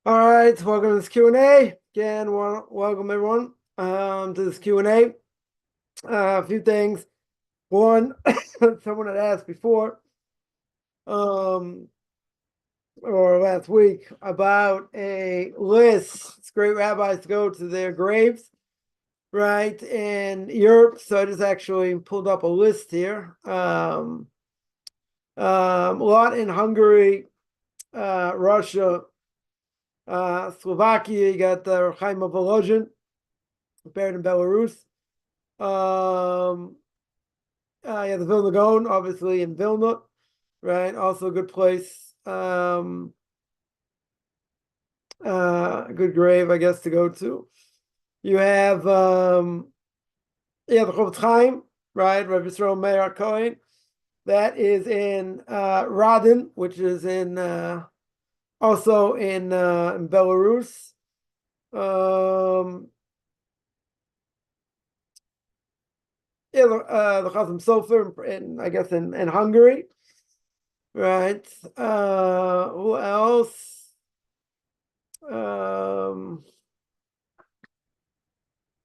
All right, welcome to this Q&A. Again, welcome everyone to this Q&A. A few things. One, someone had asked before, or last week, about a list. It's great rabbis to go to their graves, right, in Europe. So I just actually pulled up a list here. A lot in Hungary, Russia, Slovakia. You got the Chaim Volozhin, buried in Belarus. Yeah, the Vilna Gaon, obviously in Vilna, right? Also a good place. A good grave, I guess, to go to. You have the Chofetz Chaim, right? Rabbi Yisrael Meir Cohen. That is in Radin, which is in also in Belarus. Yeah, the Chasam Sofer in I guess in Hungary, right? Who else?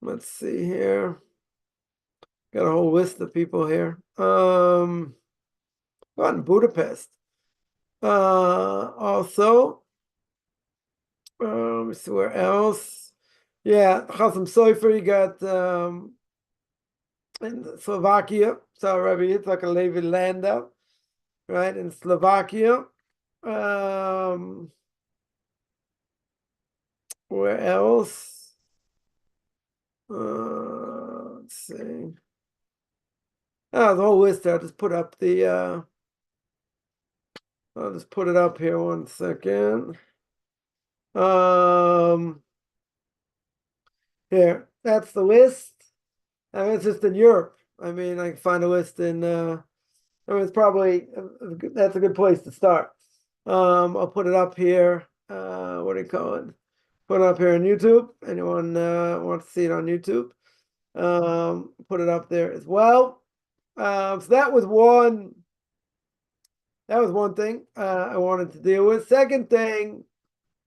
Let's see here. Got a whole list of people here. In Budapest. Also, let me see where else. Yeah, Chasam Sofer, you got in Slovakia. So Rabbi Yitzhak Levi Landa, right, in Slovakia. Where else? Let's see. Oh, the whole list. I'll just put up the I'll just put it up here 1 second. Here, that's the list. I mean, it's just in Europe. I mean, I can find a list in I mean, it's probably that's a good place to start. I'll put it up here. What do you call it? Put it up here on YouTube. Anyone wants to see it on YouTube? Put it up there as well. So that was one. That was one thing I wanted to deal with. Second thing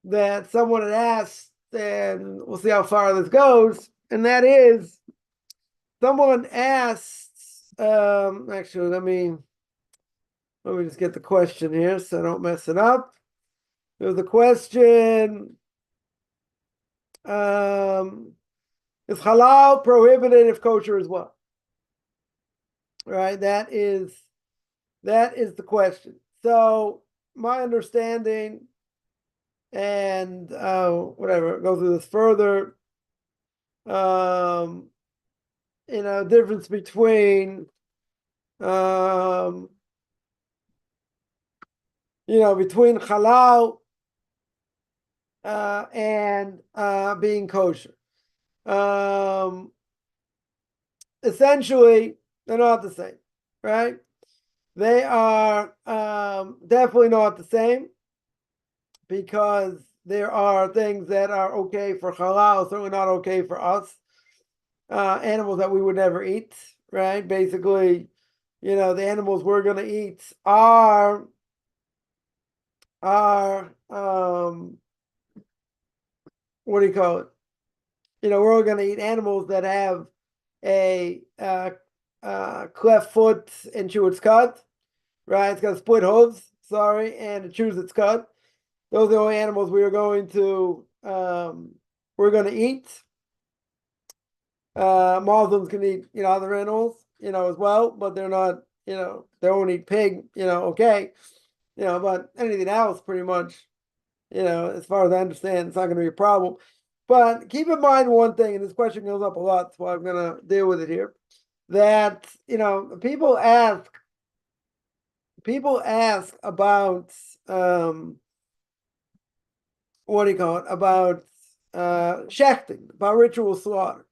that someone had asked, and we'll see how far this goes, and that is someone asked. Actually, let me just get the question here so I don't mess it up. There was a question. Is halal prohibited if kosher as well? Right, that is the question. So my understanding, and whatever, go through this further. Difference between between halal and being kosher. Essentially, they're not the same, right? They are definitely not the same because there are things that are okay for halal, certainly not okay for us. Animals that we would never eat, right? Basically, the animals we're going to eat are what do you call it? We're going to eat animals that have a cleft foot and chew its cud, right? It's got split hooves, sorry, and it chews its cud. Those are the only animals we're going to eat. Muslims can eat, other animals, as well, but they're not, they won't eat pig, okay. But anything else pretty much, as far as I understand, it's not going to be a problem. But keep in mind one thing, and this question goes up a lot, so I'm going to deal with it here, that, people ask about, what do you call it, about shechting, about ritual slaughter,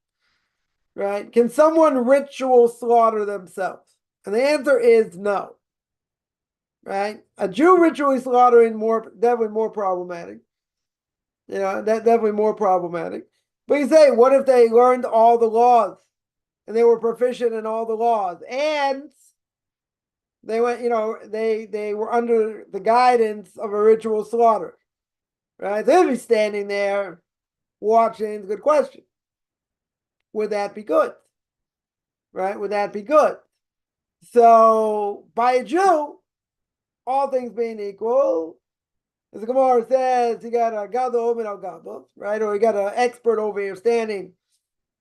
right? Can someone ritual slaughter themselves? And the answer is no, right? A Jew ritually slaughtering definitely more problematic. Definitely more problematic. But you say, what if they learned all the laws and they were proficient in all the laws and they went, they were under the guidance of a ritual slaughter, right? So if he's standing there watching, it's a good question. Would that be good? Right? Would that be good? So by a Jew, all things being equal, as the Gemara says, you got a gadol min al gadol, right? Or you got an expert over here standing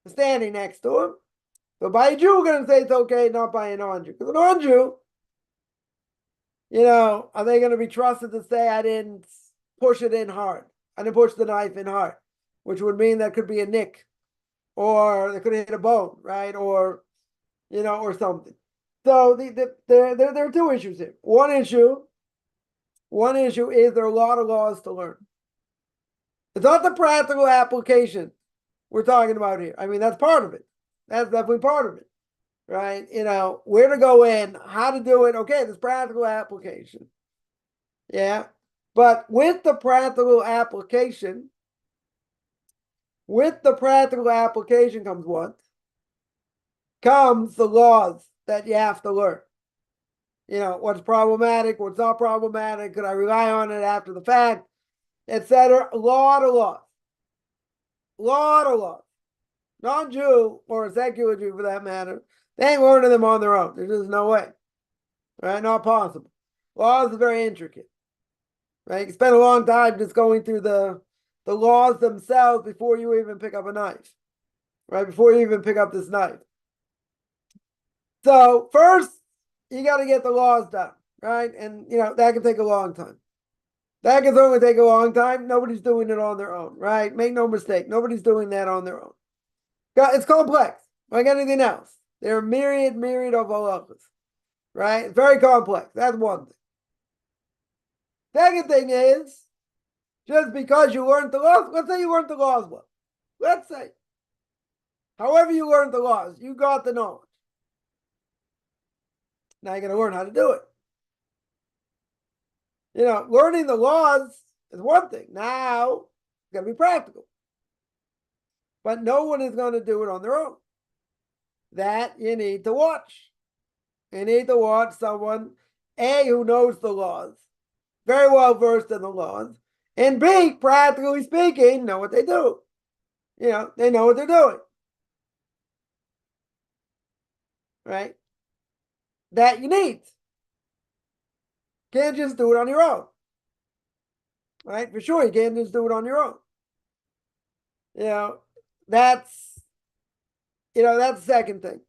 next to him. So by a Jew, we're going to say it's okay, not by a non-Jew. Because a non-Jew, are they going to be trusted to say, I didn't push it in hard? I didn't push the knife in hard, which would mean that could be a nick, or they could hit a bone, right? Or, or something. So there are two issues here. One issue is there are a lot of laws to learn. It's not the practical application we're talking about here. I mean, that's part of it. That's definitely part of it, right? Where to go in, how to do it. Okay, there's practical application. Yeah. But with the practical application comes what? Comes the laws that you have to learn. What's problematic, what's not problematic, could I rely on it after the fact, etc. A lot of laws. Non-Jew, or a secular Jew for that matter, they ain't learning them on their own. There's just no way. Right? Not possible. Laws are very intricate. Right? You spend a long time just going through the laws themselves before you even pick up a knife. Right? Before you even pick up this knife. So first, you got to get the laws done. Right? And, that can take a long time. That can certainly take a long time. Nobody's doing it on their own. Right? Make no mistake. Nobody's doing that on their own. It's complex, like anything else. There are myriad of halachas, right? It's very complex. That's one thing. Second thing is, just because you learned the laws, let's say you learned the laws well. Let's say, however you learned the laws, you got the knowledge. Now you're going to learn how to do it. Learning the laws is one thing. Now, it's going to be practical. But no one is going to do it on their own. That you need to watch. You need to watch someone, A, who knows the laws, very well versed in the laws, and B, practically speaking, know what they do. They know what they're doing. Right? That you need. Can't just do it on your own. Right? For sure, you can't just do it on your own. That's the second thing.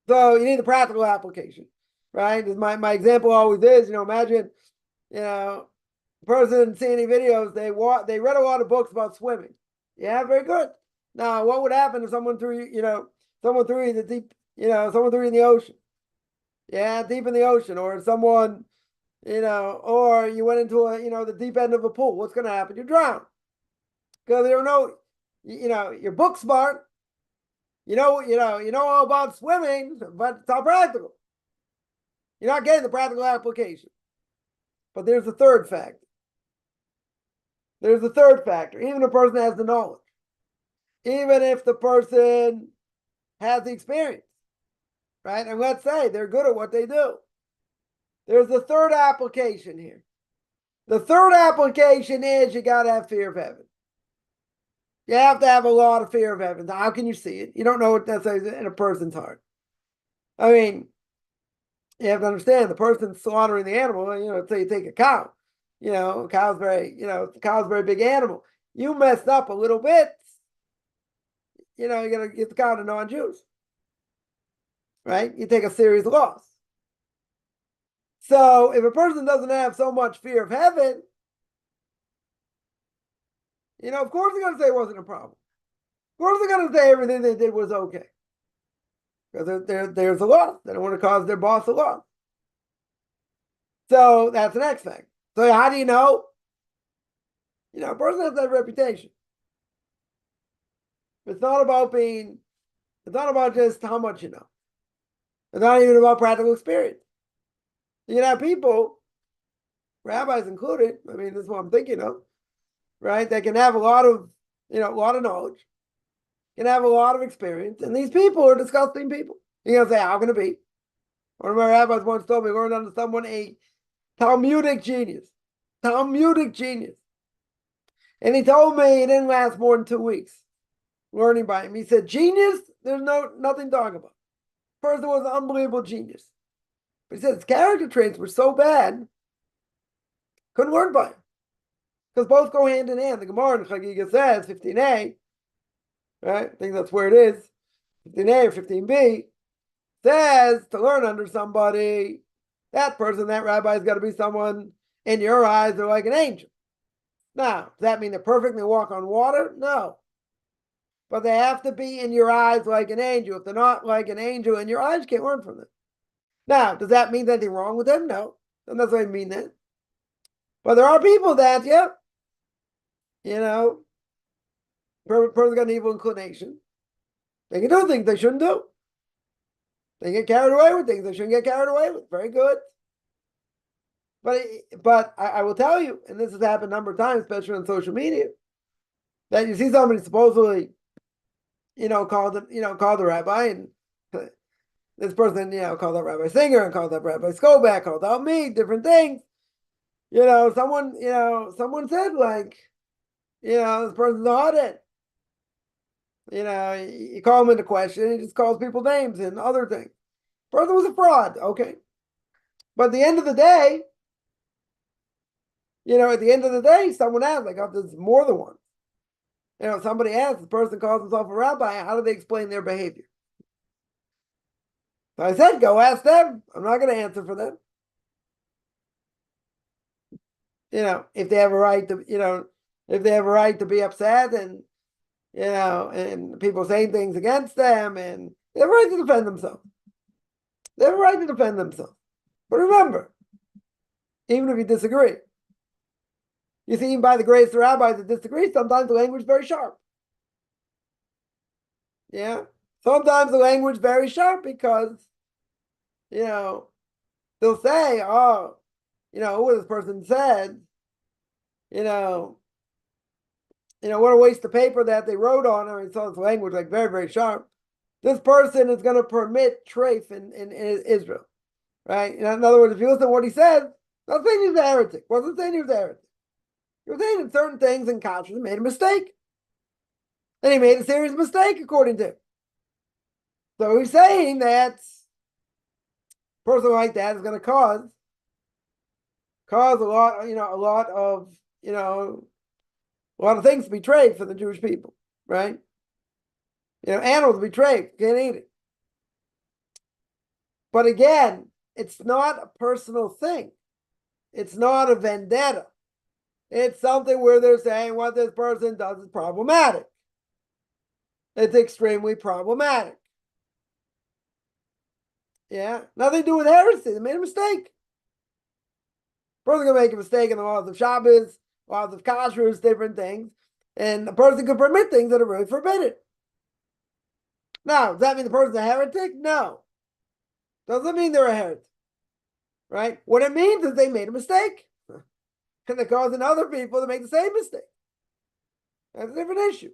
So you need the practical application, right? My example always is, imagine, the person seeing any videos, they read a lot of books about swimming. Yeah, very good. Now, what would happen if someone threw you in the ocean? Yeah, deep in the ocean, or someone, or you went into the deep end of a pool. What's going to happen? You drown. Because they don't know, you're book smart. You know all about swimming, but it's not practical. You're not getting the practical application. But there's a third factor. Even if a person has the knowledge, even if the person has the experience, right? And let's say they're good at what they do. There's a third application here. The third application is you got to have fear of heaven. You have to have a lot of fear of heaven. How can you see it? You don't know what that's in a person's heart. I mean, you have to understand the person slaughtering the animal. Say you take a cow. Cow's a very big animal. You messed up a little bit. You got to get the cow to non-Jews, right? You take a serious loss. So if a person doesn't have so much fear of heaven, of course they're going to say it wasn't a problem. Of course they're going to say everything they did was okay. Because there's a loss. They don't want to cause their boss a loss. So that's the next thing. So how do you know? A person has that reputation. It's not about just how much you know. It's not even about practical experience. You can have people, rabbis included, I mean, this is what I'm thinking of, right? They can have a lot of knowledge, can have a lot of experience, and these people are disgusting people. You're going to say, how can it be? One of my rabbis once told me, learned under someone a Talmudic genius. And he told me it didn't last more than 2 weeks learning by him. He said, genius, there's nothing to talk about. First, was an unbelievable genius. But he said his character traits were so bad, couldn't learn by him. Because both go hand in hand. The Gemara in Chagiga says, 15a, right? I think that's where it is. 15a or 15b says to learn under somebody, that person, that rabbi's got to be someone in your eyes, they're like an angel. Now, does that mean they perfectly walk on water? No. But they have to be in your eyes like an angel. If they're not like an angel in your eyes, you can't learn from them. Now, does that mean anything wrong with them? No. Doesn't necessarily mean that. But there are people that, person's got an evil inclination. They can do things they shouldn't do. They get carried away with things they shouldn't get carried away with. Very good. But I will tell you, and this has happened a number of times, especially on social media, that you see somebody supposedly, called the rabbi, and this person, called out Rabbi Singer and called out Rabbi Skobach, called out me, different things. Someone said like, this person's a hothead. You call him into question, he just calls people names and other things. Person was a fraud, okay. But at the end of the day, someone asked, like, oh, there's more than one. Somebody asked, the person calls himself a rabbi, how do they explain their behavior? So I said, go ask them. I'm not going to answer for them. If they have a right to, be upset and, and people saying things against them, and they have a right to defend themselves. They have a right to defend themselves. But remember, even if you disagree, you see, even by the greatest rabbis that disagree, sometimes the language is very sharp. Yeah. Sometimes the language is very sharp because, they'll say, oh, what this person said, what a waste of paper that they wrote on. I mean, so it's language like very, very sharp. This person is going to permit treif in Israel, right? In other words, if you listen to what he said, not saying he was a heretic. Wasn't saying he was a heretic. He was saying in certain things in conscience he made a mistake. And he made a serious mistake, according to him. So he's saying that a person like that is going to cause a lot of things to be treif for the Jewish people, right? Animals to be treif, can't eat it. But again, it's not a personal thing. It's not a vendetta. It's something where they're saying what this person does is problematic. It's extremely problematic. Yeah, nothing to do with heresy. They made a mistake. Person can make a mistake in the laws of Shabbos, laws of kashrus, different things, and a person can permit things that are really forbidden. Now, does that mean the person's a heretic? No. Doesn't mean they're a heretic. Right? What it means is they made a mistake. And they're causing other people to make the same mistake. That's a different issue.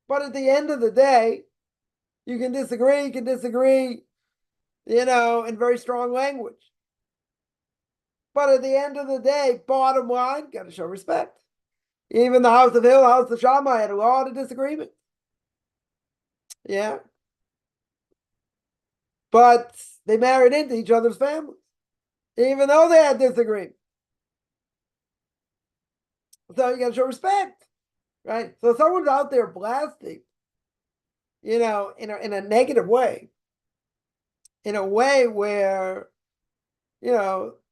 But at the end of the day, you can disagree, in very strong language. But at the end of the day, bottom line, got to show respect. Even the House of Hill, House of Shammai had a lot of disagreement. Yeah. But they married into each other's families, even though they had disagreement. So you got to show respect, right? So someone's out there blasting, in a negative way, in a way where,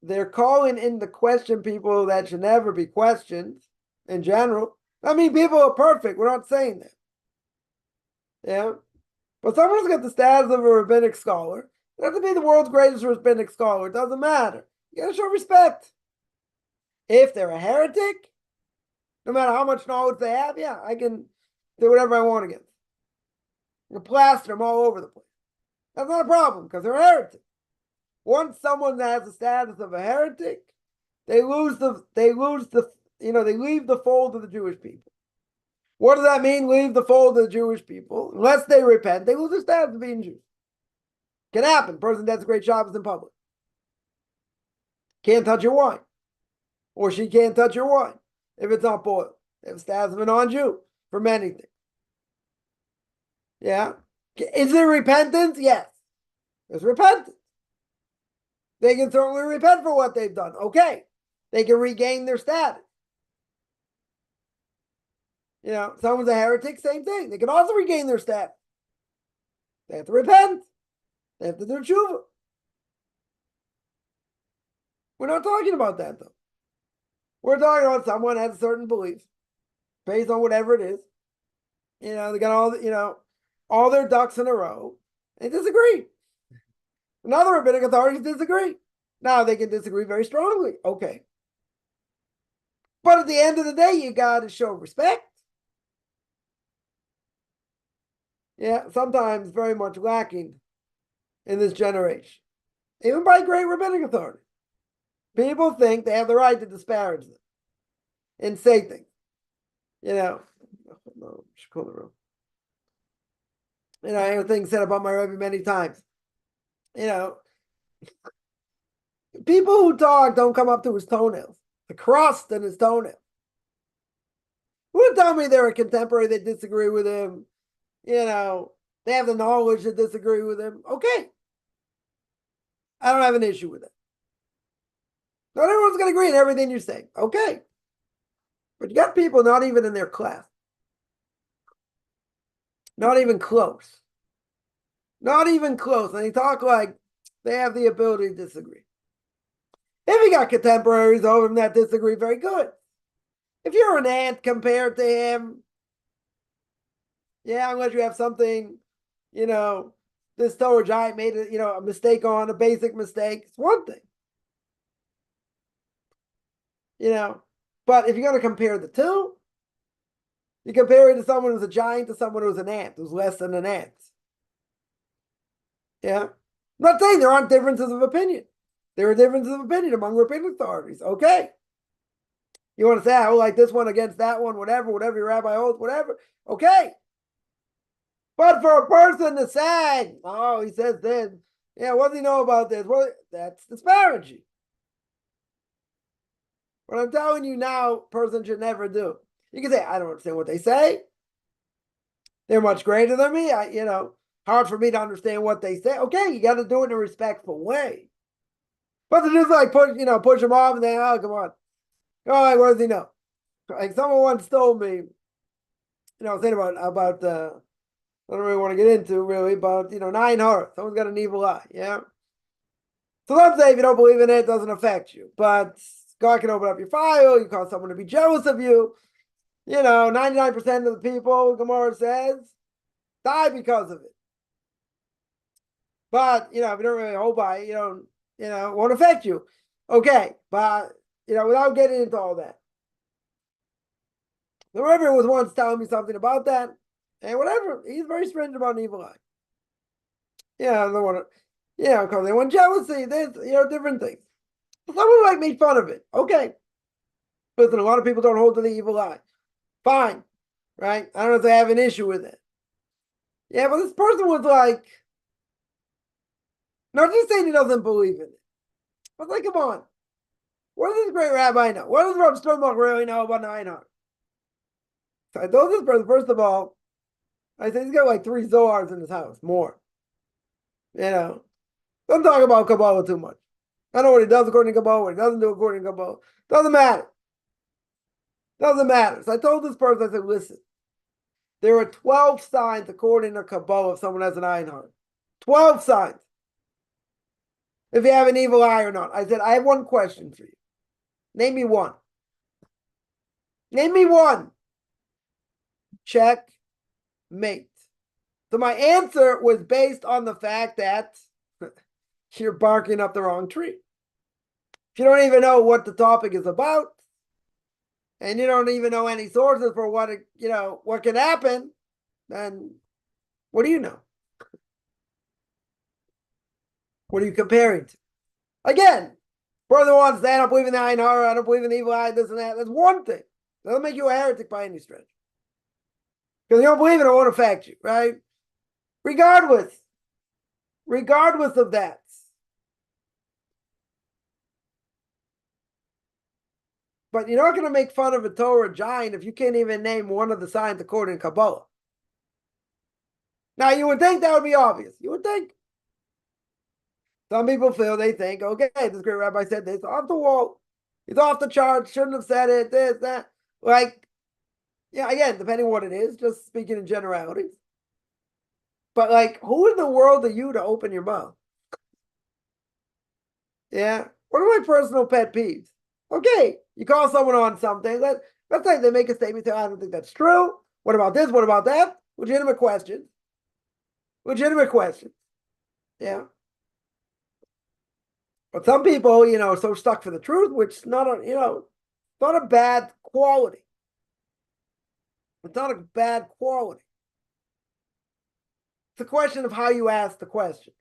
they're calling into question people that should never be questioned in general. I mean, people are perfect. We're not saying that. Yeah. But someone's got the status of a rabbinic scholar. It doesn't mean the world's greatest rabbinic scholar. It doesn't matter. You got to show respect. If they're a heretic, no matter how much knowledge they have, yeah, I can do whatever I want against them. I can plaster them all over the place. That's not a problem because they're a heretic. Once someone has the status of a heretic, they leave the fold of the Jewish people. What does that mean, leave the fold of the Jewish people? Unless they repent, they lose their status of being Jews. Can happen. Person that's a great Shabbos in public. Can't touch your wine. Or she can't touch your wine. if it's not boiled. They have status of a non-Jew for many things. Yeah. Is there repentance? Yes. There's repentance. They can certainly repent for what they've done. Okay. They can regain their status. Someone's a heretic, same thing. They can also regain their status. They have to repent. They have to do tshuva. We're not talking about that, though. We're talking about someone has a certain belief based on whatever it is. They got all their ducks in a row. They disagree. And other rabbinic authorities disagree. Now, they can disagree very strongly. Okay. But at the end of the day, you got to show respect. Yeah, sometimes very much lacking in this generation. Even by great rabbinic authority. People think they have the right to disparage them and say things. No, should call the room. I hear things said about my Rabbi many times. People who talk don't come up to his toenails, the crust in his toenails. Who would tell me they're a contemporary that disagree with him? They have the knowledge to disagree with him. Okay. I don't have an issue with it. Not everyone's going to agree on everything you're saying. Okay. But you got people not even in their class. Not even close. Not even close. And they talk like they have the ability to disagree. If you got contemporaries over him that disagree, very good. If you're an ant compared to him, yeah, unless you have something, this Torah giant made a mistake on, a basic mistake, it's one thing. But if you're going to compare the two, you compare it to someone who's a giant to someone who's an ant, who's less than an ant. Yeah. I'm not saying there aren't differences of opinion. There are differences of opinion among rabbinic authorities. Okay. You want to say, I like this one against that one, whatever your rabbi holds, whatever. Okay. But for a person to say, oh, he says this. Yeah, what does he know about this? Well, that's disparaging. What I'm telling you now, a person should never do. You can say, I don't understand what they say. They're much greater than me. Hard for me to understand what they say. Okay, you got to do it in a respectful way. But to just like push them off and then, oh, come on. Oh, what does he know? Like someone once told me, saying about I don't really want to get into really, but 9 hearts. Someone's got an evil eye, yeah. So let's say if you don't believe in it, it doesn't affect you. But God can open up your file. You cause someone to be jealous of you. 99% of the people, Gemara says, die because of it. But, if you don't really hold by it, it won't affect you. Okay, but, without getting into all that. The Rabbi was once telling me something about that, and whatever, he's very stringent about an evil eye. Yeah, I don't want to, because they want jealousy, there's, different things. Someone made fun of it. Okay. Listen, a lot of people don't hold to the evil eye. Fine. Right? I don't know if they have an issue with it. Yeah, but this person was like, not just saying he doesn't believe in it. But come on. What does this great rabbi know? What does Rav Sternbach really know about 9 hearts? So I told this person, first of all, I said he's got 3 Zohars in his house, more. Don't talk about Kabbalah too much. I know what he does according to Kabbalah, what he doesn't do according to Kabbalah. Doesn't matter. Doesn't matter. So I told this person, I said, listen, there are 12 signs according to Kabbalah if someone has an iron heart. 12 signs. If you have an evil eye or not. I said, I have one question for you. Name me one. Name me one. Check, mate. So my answer was based on the fact that you're barking up the wrong tree. If you don't even know what the topic is about, and you don't even know any sources for what what can happen, then what do you know? What are you comparing to? Again, for the ones that I don't believe in the Ein Hara, I don't believe in the evil eye, this and that. That's one thing. That doesn't make you a heretic by any stretch. Because you don't believe it, it won't affect you, right? Regardless of that. But you're not going to make fun of a Torah giant if you can't even name one of the signs according to Kabbalah. Now, you would think that would be obvious. You would think. Some people they think, okay, this great rabbi said this, off the wall. He's off the chart, shouldn't have said it, this, that. Like, yeah, again, depending on what it is, just speaking in generalities. But like, who in the world are you to open your mouth? Yeah. What are my personal pet peeves? Okay, you call someone on something. Let's say they make a statement, say, I don't think that's true. What about this? What about that? Legitimate questions. Legitimate questions. Yeah. But some people, are so stuck for the truth, which is not a bad quality. It's not a bad quality. It's a question of how you ask the question.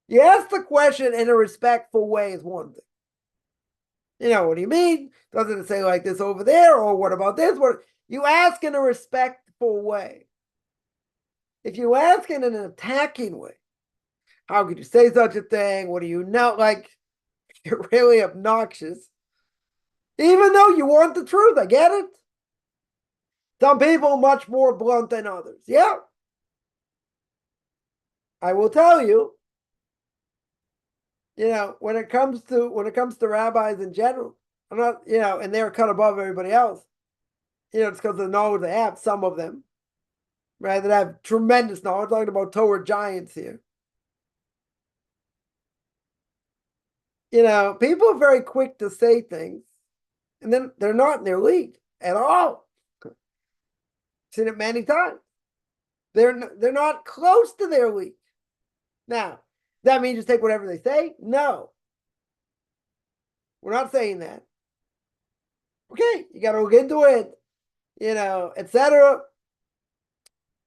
You ask the question in a respectful way is one thing. What do you mean? Doesn't it say like this over there? Or what about this? What you ask in a respectful way. If you ask in an attacking way, how could you say such a thing? What do you know? Like, you're really obnoxious. Even though you want the truth, I get it. Some people much more blunt than others. Yeah. I will tell you, when it comes to rabbis in general, I'm not, and they're cut above everybody else. It's because of the knowledge they have, some of them, right, that have tremendous knowledge. I'm talking about Torah giants here. People are very quick to say things, and then they're not in their league at all. Seen it many times. They're not close to their league. Now, that means just take whatever they say? No. We're not saying that. Okay, you got to look into it, etc.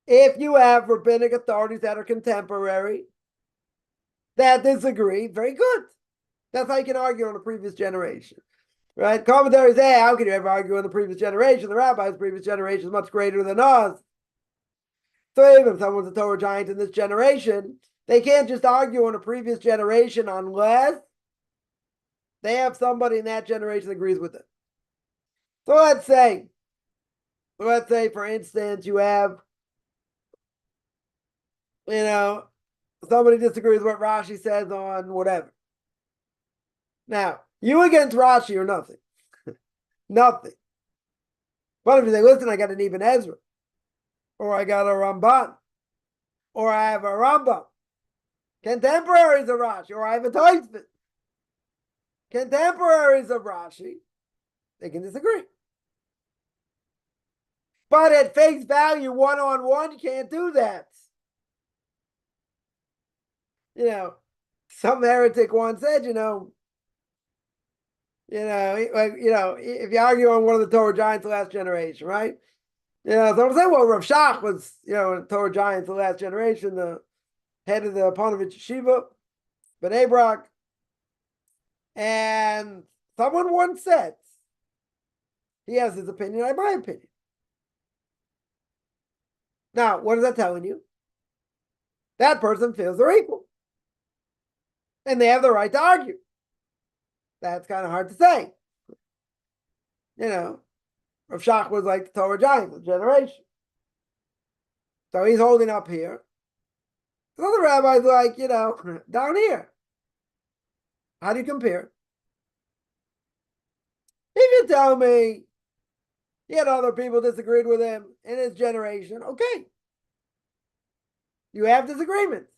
If you have rabbinic authorities that are contemporary, that disagree, very good. That's how you can argue on the previous generation, right? Commentaries say, how can you ever argue on the previous generation? The rabbis' previous generation is much greater than us. So even if someone's a Torah giant in this generation, they can't just argue on a previous generation unless they have somebody in that generation that agrees with it. So let's say, for instance, you have, somebody disagrees with what Rashi says on whatever. Now, you against Rashi or nothing. Nothing. But if you say, listen, I got an Ibn Ezra, or I got a Ramban, or I have a Rambam, contemporaries of Rashi, or I have a Tosfos, contemporaries of Rashi, they can disagree. But at face value, one-on-one, you can't do that. Some heretic once said, if you argue on one of the Torah giants of the last generation, right? So I'm saying, well, Rav Shach was, a Torah giant of the last generation, the head of the Panovich Yeshiva, B'nai Brak. And someone once said, he has his opinion, I have my opinion. Now, what is that telling you? That person feels they're equal. And they have the right to argue. That's kind of hard to say. Rav Shach was like the Torah giant of the generation. So he's holding up here. The other rabbis like, down here. How do you compare? If you tell me he had other people disagreed with him in his generation, okay. You have disagreements.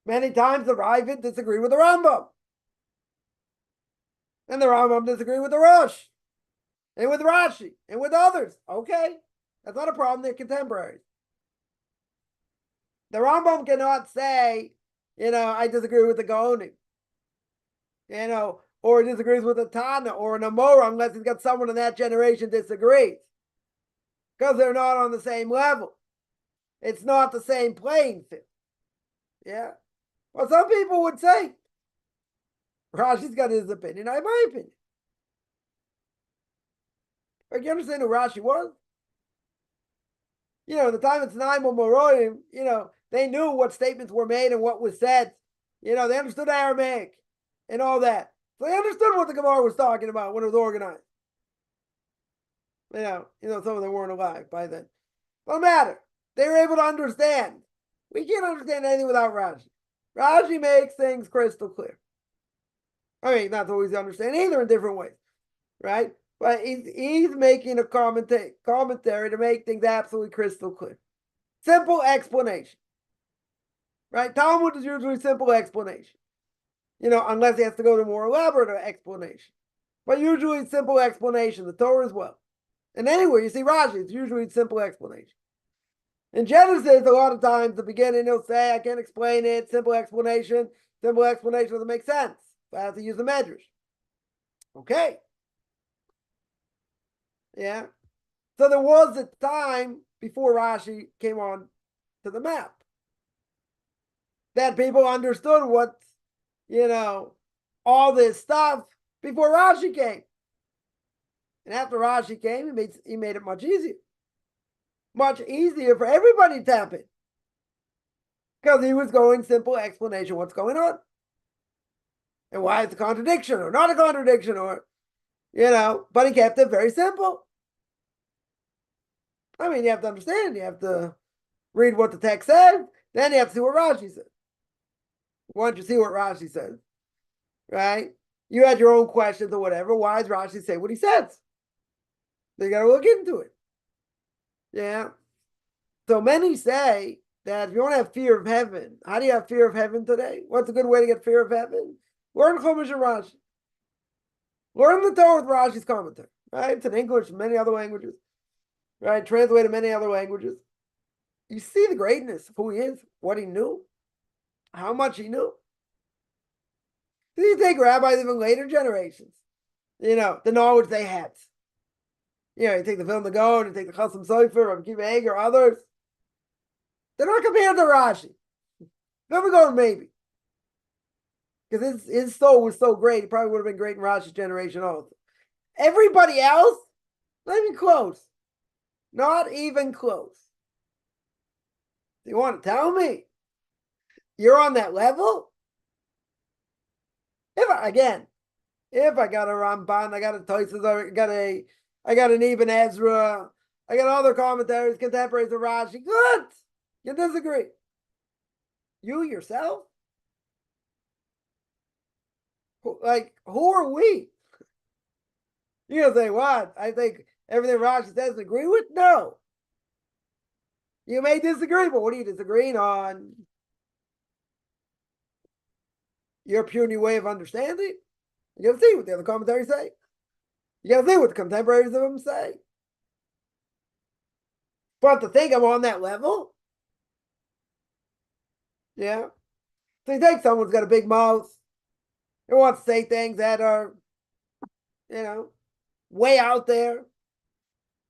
Many times the Ravid disagreed with the Rambam. And the Rambam disagreed with the Rosh. And with Rashi. And with others. Okay. That's not a problem. They're contemporaries. The Rambam cannot say, I disagree with the Gaonim. Or disagrees with a Tana or an Amora unless he's got someone in that generation disagrees. Because they're not on the same level. It's not the same playing field. Yeah. Well, some people would say, Rashi's got his opinion, I have my opinion. But you understand who Rashi was? At the time it's Naim Moroim, they knew what statements were made and what was said. They understood Aramaic and all that. So they understood what the Gemara was talking about when it was organized. Some of them weren't alive by then. No matter. They were able to understand. We can't understand anything without Rashi. Rashi makes things crystal clear. I mean, not always understand either in different ways, right? But he's making a commentary to make things absolutely crystal clear. Simple explanation, right? Talmud is usually simple explanation, unless he has to go to more elaborate explanation. But usually it's simple explanation, the Torah as well. And anyway, you see Rashi, it's usually simple explanation. In Genesis, a lot of times, the beginning, he'll say, I can't explain it, simple explanation. Simple explanation doesn't make sense. So I have to use the measures. Okay. Yeah. So there was a time before Rashi came on to the map that people understood what, all this stuff before Rashi came. And after Rashi came, he made it much easier. Much easier for everybody to tap in. Because he was going simple explanation what's going on. And why it's a contradiction or not a contradiction or, but he kept it very simple. I mean, you have to understand, you have to read what the text says, then you have to see what Rashi says. Once you see what Rashi says, right? You had your own questions or whatever. Why does Rashi say what he says? So you got to look into it. Yeah. So many say that if you want to have fear of heaven, how do you have fear of heaven today? What's a good way to get fear of heaven? Learn Chumash and Rashi. Learn the Torah with Rashi's commentary, right? It's in English and many other languages, right? Translated many other languages. You see the greatness of who he is, what he knew, how much he knew. You take rabbis even later generations, the knowledge they had. You take the Vilna Gaon, you take the Chasam Sofer, Rabbi Akiva Eiger, others. They're not compared to Rashi. Vilna Gaon maybe. Because his soul was so great, he probably would have been great in Rashi's generation also. Everybody else, not even close. Not even close. You want to tell me you're on that level? If I got a Ramban, I got a Tosfos, I got an Ibn Ezra, I got other commentaries, contemporaries of Rashi. Good. You disagree. You yourself? Who are we? You're going to say, what? I think everything Rashi says agree with? No. You may disagree, but what are you disagreeing on? Your puny way of understanding? You got to see what the other commentaries say. You got to see what the contemporaries of them say. But to think I'm on that level? Yeah. So you think someone's got a big mouth. They want to say things that are, way out there.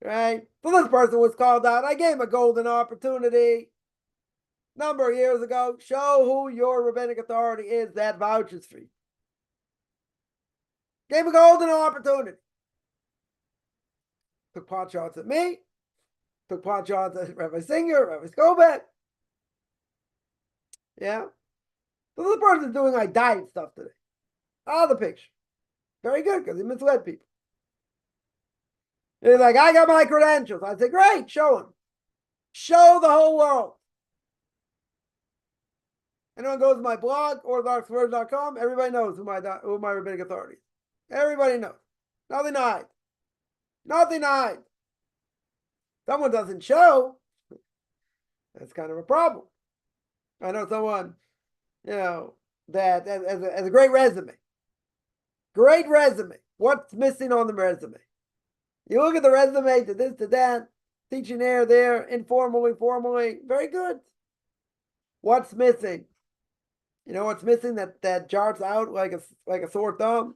Right? So this person was called out. I gave him a golden opportunity a number of years ago. Show who your rabbinic authority is that vouches for you. Gave him a golden opportunity. Took pot shots at me. Took pot shots at Rabbi Singer, Rabbi Skobek. Yeah. So this person's doing like diet stuff today. Out of the picture. Very good, because he misled people. He's like, I got my credentials. I said, great, show him. Show the whole world. Anyone goes to my blog, orthodoxword.com, everybody knows who my rabbinic authority is. Everybody knows. Nothing to hide. Nothing to hide. Someone doesn't show, that's kind of a problem. I know someone, that has a great resume. Great resume. What's missing on the resume? You look at the resume, to this, to that, teaching here, there, informally, formally, very good. What's missing? You know what's missing that jarts out like a sore thumb?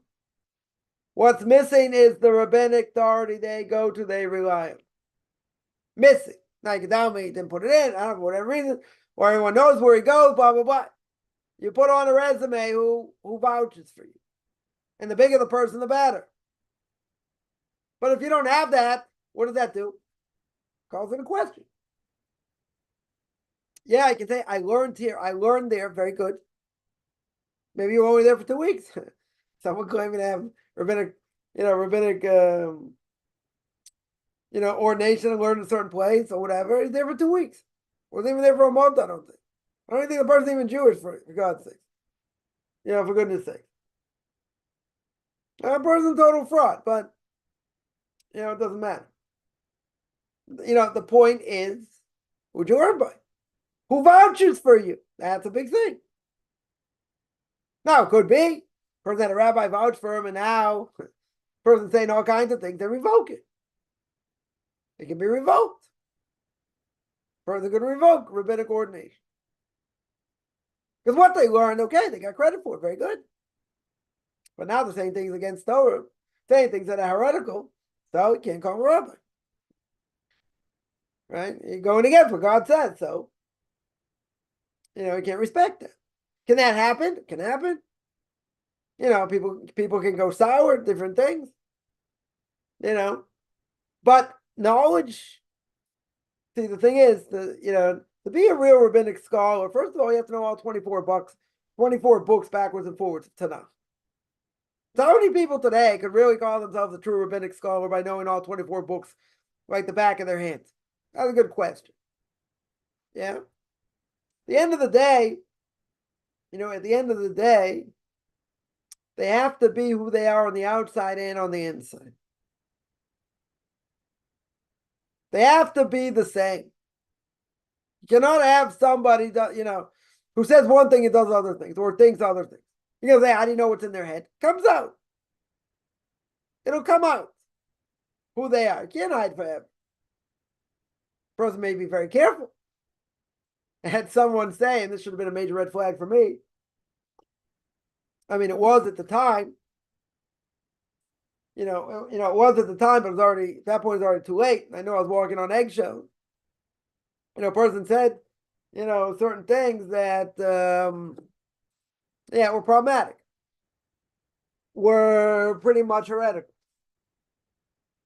What's missing is the rabbinic authority they go to, they rely on. Missing. Now you can tell me he didn't put it in, I don't know, for whatever reason, or everyone knows where he goes, blah, blah, blah. You put on a resume who vouches for you. And the bigger the person, the better. But if you don't have that, what does that do? Calls into question. Yeah, I can say, I learned here, I learned there, very good. Maybe you were only there for 2 weeks. Someone claiming to have rabbinic, ordination and learn in a certain place or whatever. He's there for 2 weeks. Wasn't even there for a month, I don't think. I don't think the person's even Jewish, for God's sake. For goodness sake. A person's total fraud, but, it doesn't matter. The point is, who'd you learn by? Who vouches for you? That's a big thing. Now, it could be, person had a rabbi vouch for him, and now, person saying all kinds of things, they revoke it. It can be revoked. Person could revoke rabbinic ordination. Because what they learned, okay, they got credit for it, very good. But now they're saying things against Torah, saying things that are heretical, so you can't call him a rabbi. Right? You're going against what God says, so you can't respect that. Can that happen? It can happen. People can go sour at different things. But knowledge. See, the thing is, to be a real rabbinic scholar, first of all, you have to know all 24 books backwards and forwards of Tanakh. So how many people today could really call themselves a true rabbinic scholar by knowing all 24 books like the back of their hands? That's a good question. Yeah. At the end of the day, they have to be who they are on the outside and on the inside. They have to be the same. You cannot have somebody that, who says one thing and does other things, or thinks other things. You're going to say, how do you know what's in their head? Comes out. It'll come out who they are. You can't hide forever. Person may be very careful. I had someone say, and this should have been a major red flag for me. I mean, it was at the time. It was at the time, but it was already, at that point, it was already too late. I know I was walking on eggshells. A person said, certain things that, were problematic, were pretty much heretical.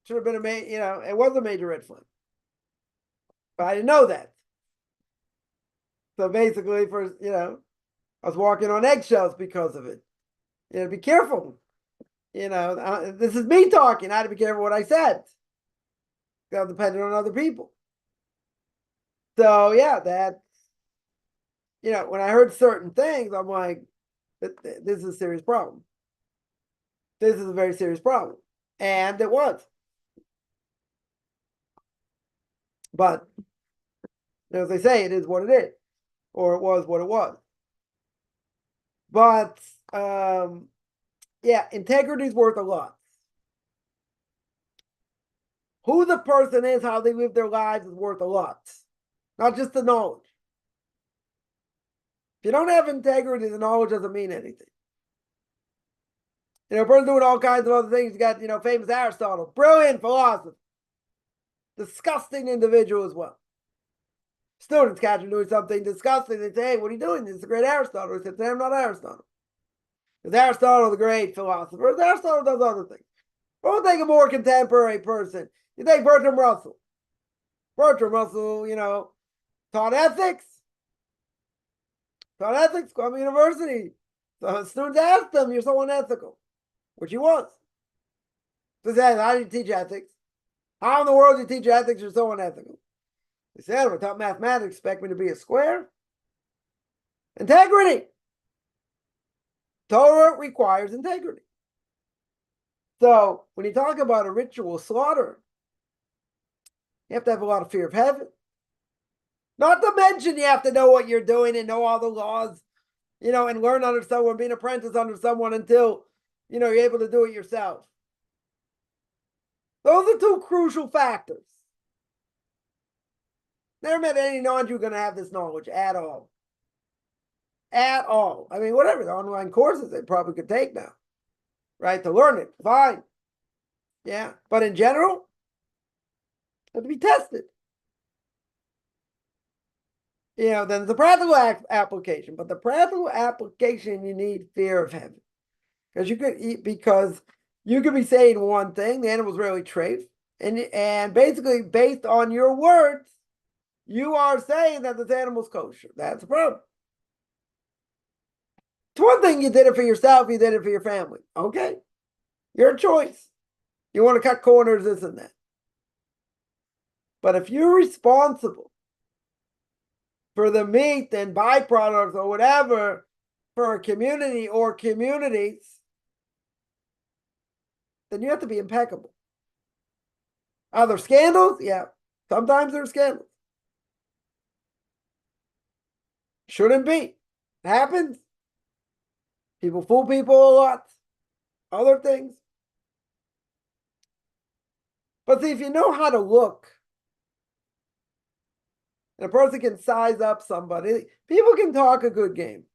Should have been it was a major red flag. But I didn't know that. So basically, I was walking on eggshells because of it. Be careful. This is me talking. I had to be careful what I said. I'm dependent on other people. So that, when I heard certain things, I'm like, this is a serious problem. This is a very serious problem. And it was. But, as they say, it is what it is. Or it was what it was. But, integrity is worth a lot. Who the person is, how they live their lives is worth a lot. Not just the knowledge. If you don't have integrity, the knowledge doesn't mean anything. A person doing all kinds of other things. You got, famous Aristotle. Brilliant philosopher. Disgusting individual as well. Students catch him doing something disgusting. They say, hey, what are you doing? This is a great Aristotle. He says, I'm not Aristotle. Is Aristotle the great philosopher? Aristotle does other things. We'll take a more contemporary person. You take Bertrand Russell. Bertrand Russell, taught ethics. Columbia University. So students asked him, you're so unethical. Which he was. So he said, how do you teach ethics? How in the world do you teach ethics? You're so unethical. He said, I taught mathematics, expect me to be a square. Integrity. Torah requires integrity. So when you talk about a ritual slaughter, you have to have a lot of fear of heaven. Not to mention you have to know what you're doing and know all the laws, and learn under someone, be an apprentice under someone until, you're able to do it yourself. Those are two crucial factors. Never met any non-Jew going to have this knowledge at all. At all. I mean, whatever, the online courses they probably could take now, right, to learn it, fine. Yeah, but in general, it have to be tested. Then the practical application. But the practical application, you need fear of heaven. Because you could be saying one thing, the animal's really treif, and basically based on your words, you are saying that this animal's kosher. That's a problem. It's one thing you did it for yourself, you did it for your family. Okay. Your choice. You want to cut corners, this and that. But if you're responsible for the meat and byproducts or whatever for a community or communities, then you have to be impeccable. Are there scandals? Yeah. Sometimes there's scandals. Shouldn't be. It happens. People fool people a lot. Other things. But see, if you know how to look, and a person can size up somebody, people can talk a good game.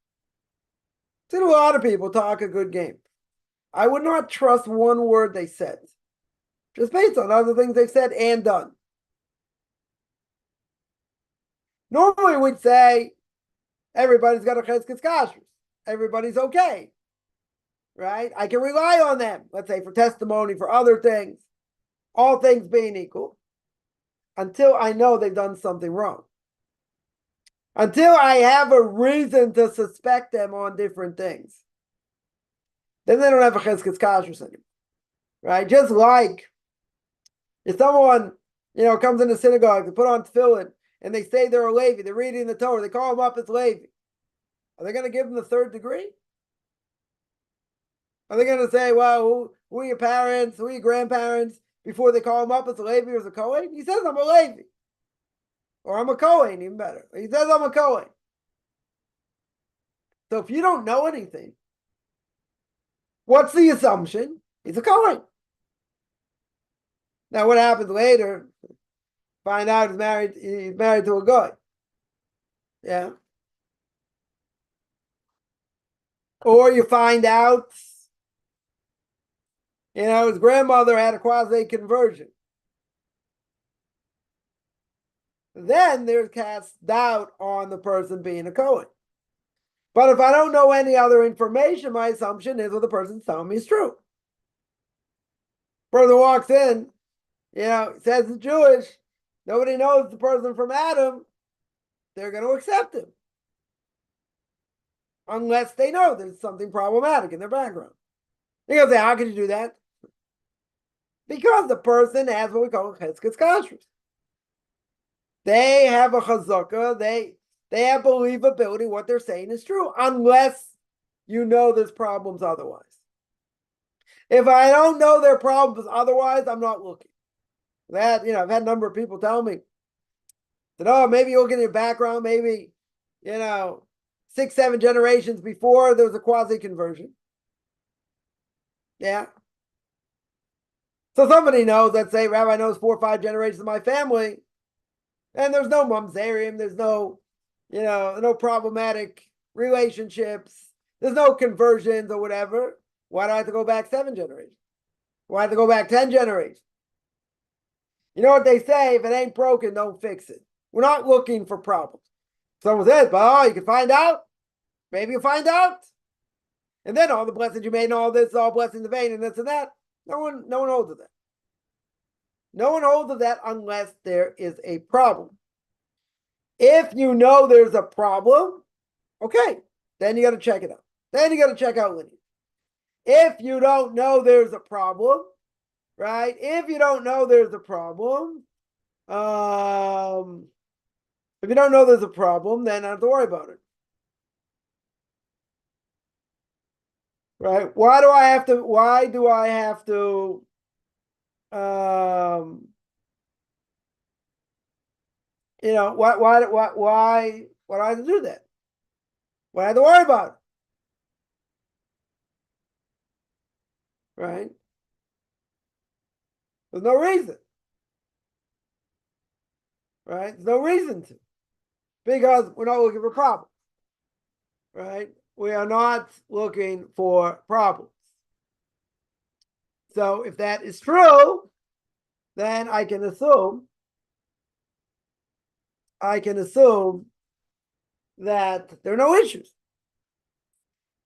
I've seen a lot of people talk a good game. I would not trust one word they said, just based on other things they've said and done. Normally we'd say, everybody's got a cheskes kashrus. Everybody's okay, right? I can rely on them, let's say, for testimony, for other things, all things being equal, until I know they've done something wrong. Until I have a reason to suspect them on different things. Then they don't have a cheskes kashrus anymore, right? Just like if someone, comes into synagogue to put on tefillin and they say they're a Levi, they're reading the Torah, they call them up as Levi. Are they going to give them the third degree? Are they going to say, well, who are your parents? Who are your grandparents? Before they call him up as a Levi or as a Kohen? He says, I'm a Levi. Or I'm a Kohen, even better. He says, I'm a Kohen. So if you don't know anything, what's the assumption? He's a Kohen. Now, what happens later? Find out he's married to a guy. Yeah. Or you find out, his grandmother had a quasi-conversion. Then there's cast doubt on the person being a Kohen. But if I don't know any other information, my assumption is what the person's telling me is true. Person walks in, says it's Jewish, nobody knows the person from Adam, they're going to accept him. Unless they know there's something problematic in their background. They're going to say, how can you do that? Because the person has what we call cheskes kashrus. They have a chazakah, they have believability, what they're saying is true, unless you know there's problems otherwise. If I don't know there are problems otherwise, I'm not looking. I've had a number of people tell me that, maybe you look in your background, maybe, 6, 7 generations before there was a quasi-conversion. Yeah. So somebody knows, let's say, Rabbi knows 4 or 5 generations of my family, and there's no mamzerim, there's no, no problematic relationships, there's no conversions or whatever. Why do I have to go back 7 generations? Why do I have to go back 10 generations? You know what they say, if it ain't broken, don't fix it. We're not looking for problems. Someone says, but you can find out. Maybe you'll find out. And then all the blessings you made and all this, all blessings in vain and this and that. No one holds of that. No one holds of that unless there is a problem. If you know there's a problem, okay, then you got to check it out. Then you got to check out lineage. If you don't know there's a problem, right? If you don't know there's a problem, if you don't know there's a problem, then I don't have to worry about it. Right? Why do I have to why do I have to do that? Why do I have to worry about it? Right? There's no reason. Right? There's no reason to. Because we're not looking for problems. Right? We are not looking for problems. So if that is true, then I can assume that there are no issues.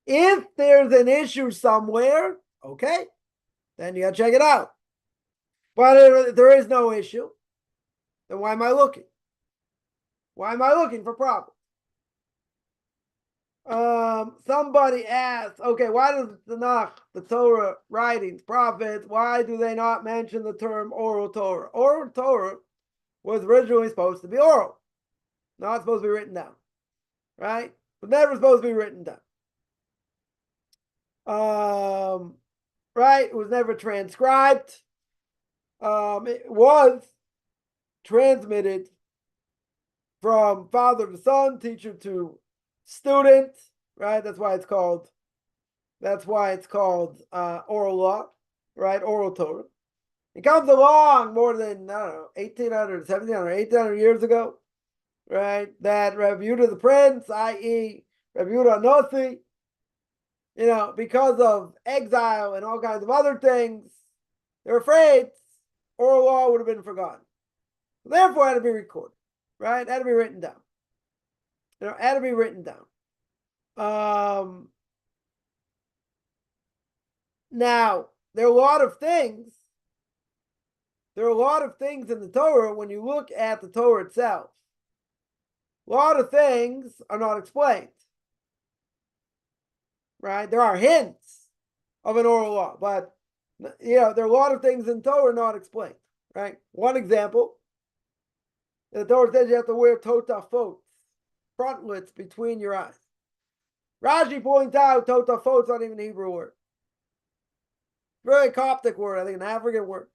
If there's an issue somewhere, okay, then you got to check it out. But if there is no issue, then why am I looking? Why am I looking for problems? Somebody asked, okay, why does the Tanakh, the Torah writings, prophets, why do they not mention the term oral Torah? Oral Torah was originally supposed to be oral, not supposed to be written down, right? It was never supposed to be written down. Right? It was never transcribed. It was transmitted from father to son, teacher to student, right? That's why it's called oral law, right? Oral Torah. It comes along more than, I don't know, 1800, 1700, 1800 years ago, right? That Rabbi Yehuda the Prince, i.e. Rabbi Yehuda Anosi, because of exile and all kinds of other things, they're afraid oral law would have been forgotten. Therefore, it had to be recorded, right? It had to be written down. It had to be written down. Now, there are a lot of things. There are a lot of things in the Torah when you look at the Torah itself. A lot of things are not explained, right? There are hints of an oral law, but there are a lot of things in Torah not explained, right? One example, the Torah says you have to wear totafot, frontlets between your eyes. Rashi points out totafot's not even a Hebrew word. Very Coptic word, I think an African word.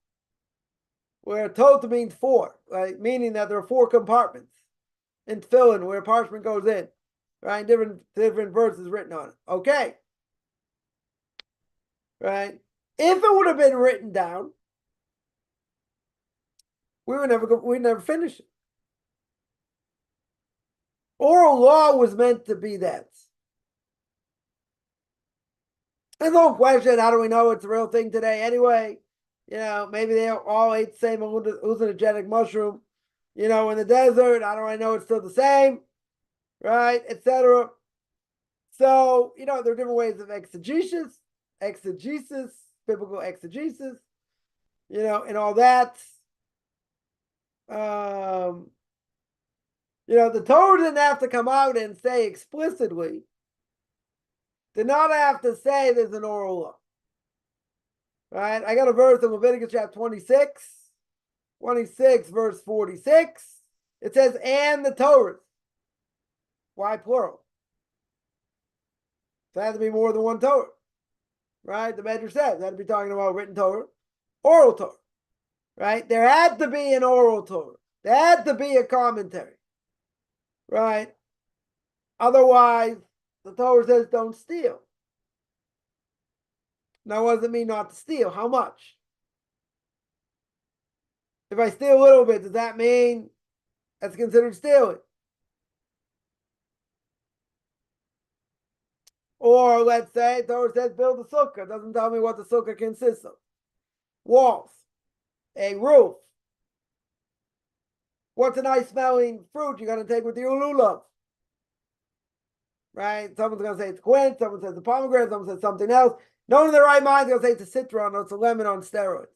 Where tot means four, right? Meaning that there are four compartments in tefillin where parchment goes in, right? Different verses written on it. Okay. Right? If it would have been written down, we'd never finish it. Oral law was meant to be that. There's no question, how do we know it's a real thing today anyway? Maybe they all ate the same hallucinogenic mushroom, in the desert. How do I know it's still the same? Right? Etc. So, there are different ways of exegesis, biblical exegesis, and all that. The Torah didn't have to come out and say explicitly, did not have to say there's an oral law. Right? I got a verse in Leviticus chapter 26, verse 46. It says, and the Torah. Why plural? So it has to be more than one Torah. Right? The Medrash says, it had to be talking about written Torah, oral Torah. Right? There had to be an oral Torah. There had to be a commentary. Right? Otherwise, the Torah says don't steal. Now, what does it mean not to steal? How much? If I steal a little bit, does that mean that's considered stealing? Or let's say Torah says build a sukkah. It doesn't tell me what the sukkah consists of. Walls, a roof. What's a nice smelling fruit you're going to take with your lulav? Right? Someone's going to say it's quince. Someone says it's a pomegranate. Someone says something else. No one in their right mind is going to say it's a citron or it's a lemon on steroids.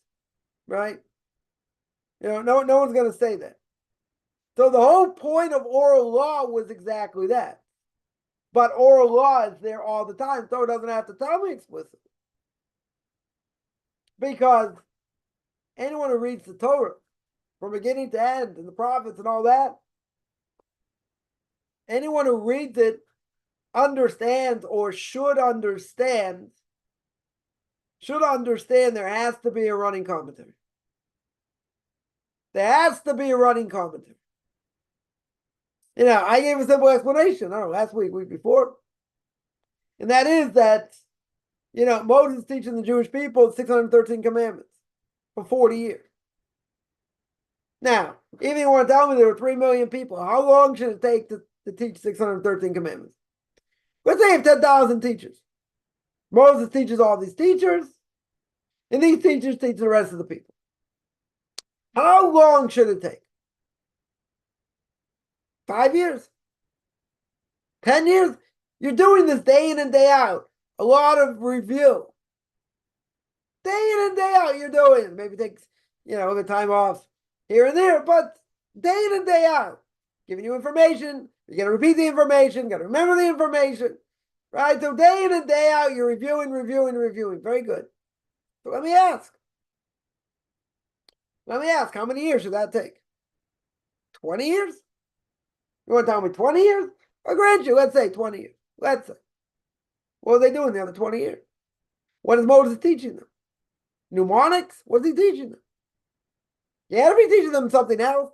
Right? No one's going to say that. So the whole point of oral law was exactly that. But oral law is there all the time. Torah doesn't have to tell me explicitly. Because anyone who reads the Torah from beginning to end and the prophets and all that, anyone who reads it understands or should understand there has to be a running commentary. There has to be a running commentary. I gave a simple explanation, I don't know, last week before. And that is that, Moses teaching the Jewish people 613 commandments for 40 years. Now, even if you want to tell me there were 3 million people, how long should it take to teach 613 commandments? Let's say you have 10,000 teachers. Moses teaches all these teachers, and these teachers teach the rest of the people. How long should it take? 5 years? 10 years? You're doing this day in and day out. A lot of review. Day in and day out, you're doing it. Maybe it takes, a time off here and there, but day in and day out. Giving you information, You got to repeat the information, got to remember the information, right? So day in and day out, you're reviewing. Very good. So let me ask, how many years should that take? 20 years? You want to tell me 20 years? I'll grant you, let's say 20 years. Let's say. What are they doing the other 20 years? What is Moses teaching them? Mnemonics? What's he teaching them? You got to be teaching them something else.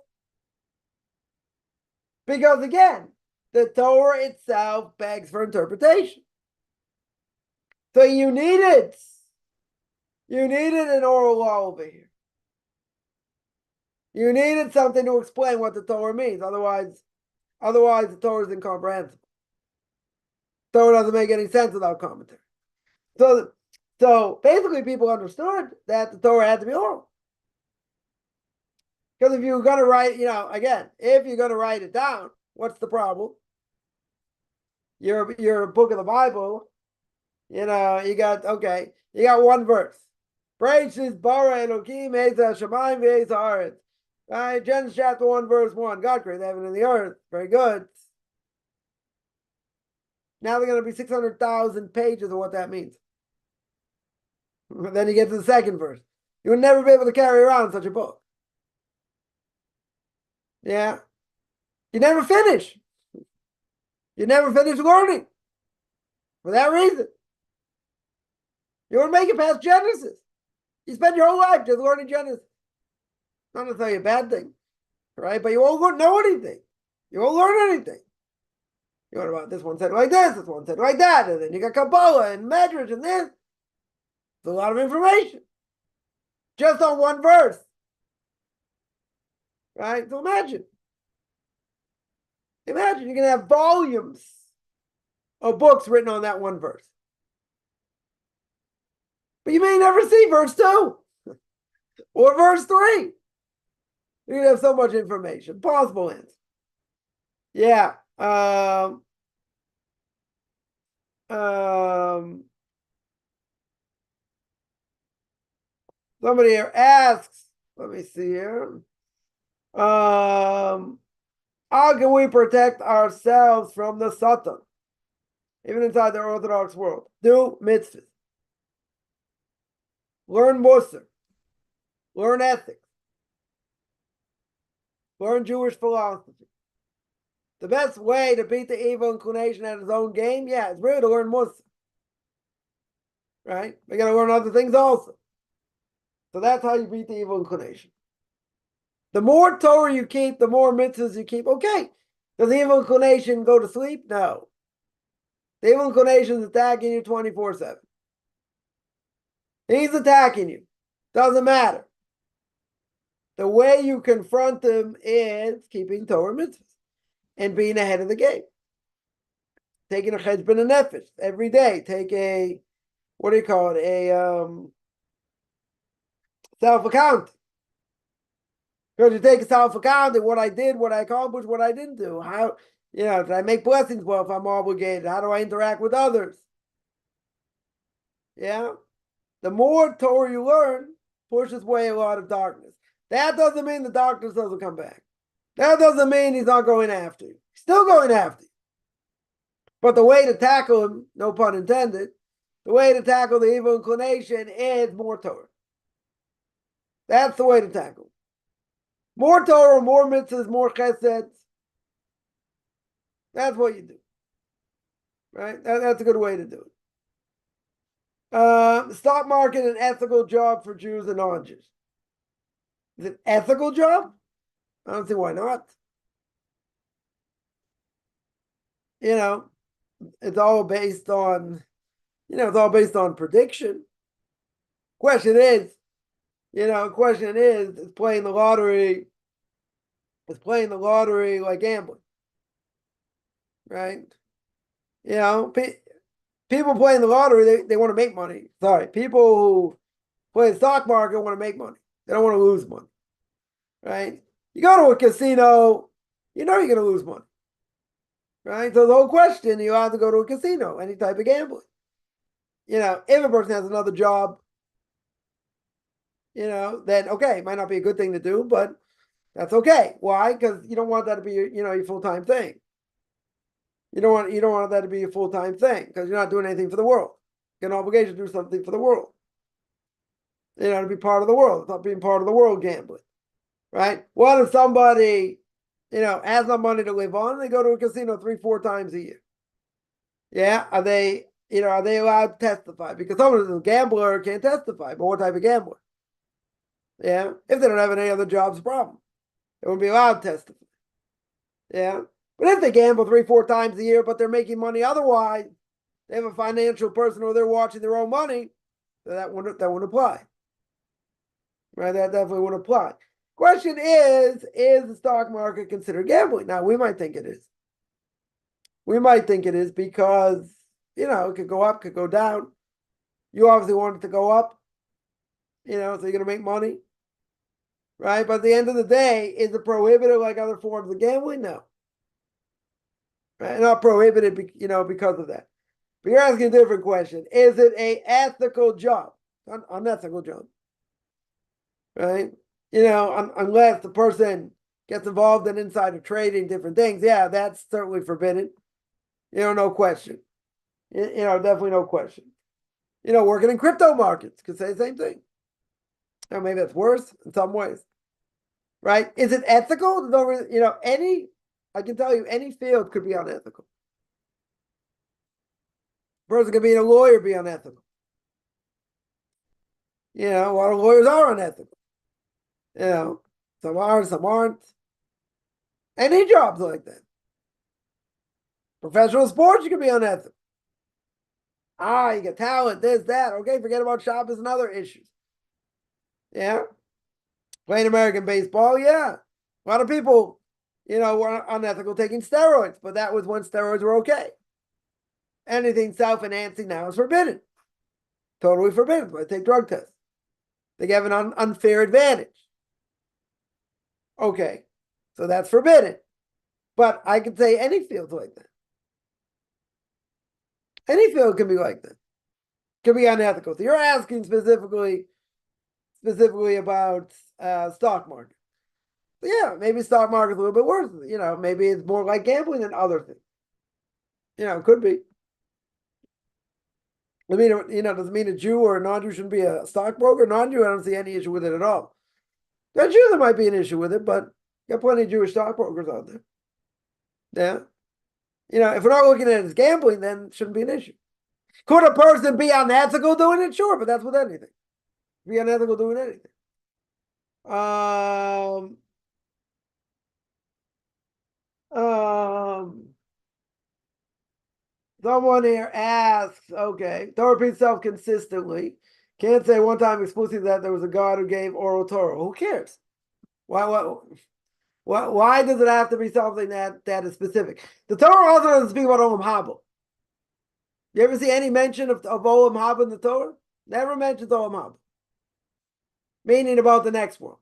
Because again, the Torah itself begs for interpretation. So you need it. You needed an oral law over here. You needed something to explain what the Torah means. Otherwise the Torah is incomprehensible. Torah doesn't make any sense without commentary. So basically people understood that the Torah had to be oral. Because if you're going to write, if you're going to write it down, what's the problem? Your book of the Bible, you got one verse. Bereshis bara Elokim et hashamayim ve'et haaretz. Right? Genesis chapter 1, verse 1. God created heaven and the earth. Very good. Now they're going to be 600,000 pages of what that means. Then you get to the second verse. You would never be able to carry around such a book. Yeah. You never finish. You never finish learning. For that reason. You wouldn't make it past Genesis. You spend your whole life just learning Genesis. Not necessarily a bad thing, right? But you won't know anything. You won't learn anything. You learn about this one said like this one said like that, and then you got Kabbalah and Medrash and this. It's a lot of information. Just on one verse. Right? So imagine you're going to have volumes of books written on that one verse. But you may never see verse 2 or verse 3. You're going to have so much information. Possible answer. Yeah. Somebody here asks, let me see here. How can we protect ourselves from the Satan, even inside the Orthodox world? Do mitzvahs. Learn Musar. Learn ethics. Learn Jewish philosophy. The best way to beat the evil inclination at his own game, is really to learn Musar. Right? We got to learn other things also. So that's how you beat the evil inclination. The more Torah you keep, the more mitzvahs you keep. Okay. Does the evil inclination go to sleep? No. The evil inclination is attacking you 24/7. He's attacking you. Doesn't matter. The way you confront him is keeping Torah mitzvahs and being ahead of the game. Taking a cheshbon and nefesh every day. Take a, self-account. Because you take a self-account of what I did, what I accomplished, what I didn't do. How, did I make blessings? Well, if I'm obligated, how do I interact with others? Yeah. The more Torah you learn, pushes away a lot of darkness. That doesn't mean the darkness doesn't come back. That doesn't mean he's not going after you. He's still going after you. But the way to tackle him, no pun intended, the way to tackle the evil inclination is more Torah. That's the way to tackle him. More Torah, more mitzvahs, more cheseds. That's what you do. Right? That's a good way to do it. Stock market, an ethical job for Jews and non-Jews. Is it an ethical job? I don't see why not. It's all based on, prediction. Question is, is playing the lottery like gambling, right? People playing the lottery, they want to make money. Sorry, people who play the stock market want to make money. They don't want to lose money, right? You go to a casino, you're going to lose money, right? So the whole question, you have to go to a casino, any type of gambling. If a person has another job, then okay, it might not be a good thing to do, but that's okay. Why? Because you don't want that to be your full-time thing. You don't want that to be a full-time thing because you're not doing anything for the world. You have an obligation to do something for the world. To be part of the world. It's not being part of the world gambling. Right? What if somebody, has no money to live on and they go to a casino 3-4 times a year? Yeah, are they allowed to testify? Because someone who's a gambler can't testify, but what type of gambler? Yeah, if they don't have any other jobs, a problem. They wouldn't be allowed to testify. Yeah, but if they gamble 3-4 times a year, but they're making money otherwise, they have a financial person or they're watching their own money, so that wouldn't apply. Right, that definitely wouldn't apply. Question is the stock market considered gambling? Now, we might think it is. We might think it is because, it could go up, could go down. You obviously want it to go up, so you're going to make money. Right? But at the end of the day, is it prohibited like other forms of gambling? No. Right? Not prohibited, because of that. But you're asking a different question. Is it an ethical job? Unethical job. Right? Unless the person gets involved in insider trading, different things. Yeah, that's certainly forbidden. No question. Definitely no question. Working in crypto markets could say the same thing. Or maybe that's worse in some ways. Right? Is it ethical? I can tell you any field could be unethical. A person could be a lawyer, be unethical. A lot of lawyers are unethical. Some are, some aren't. Any jobs like that. Professional sports, you can be unethical. You get talent, this, that. Okay, forget about Shabbos and other issues. Yeah. Playing American baseball, yeah. A lot of people, were unethical taking steroids, but that was when steroids were okay. Anything self-enhancing now is forbidden. Totally forbidden. But take drug tests. They have an unfair advantage. Okay, so that's forbidden. But I could say any field's like that. Any field can be like that. Can be unethical. So you're asking specifically about stock market. So yeah, maybe stock market's a little bit worse. Maybe it's more like gambling than other things. Could be. I mean, does it mean a Jew or a non-Jew shouldn't be a stockbroker? Non-Jew, I don't see any issue with it at all. A Jew, there might be an issue with it, but you got plenty of Jewish stockbrokers out there. Yeah. If we're not looking at it as gambling, then it shouldn't be an issue. Could a person be unethical doing it? Sure, but that's with anything. Be unethical doing anything. Someone here asks, okay, Torah repeats itself consistently. Can't say one time exclusively that there was a God who gave oral Torah. Who cares? Why does it have to be something that is specific? The Torah also doesn't speak about Olam Haba. You ever see any mention of Olam Haba in the Torah? Never mentions Olam Haba. Meaning about the next world.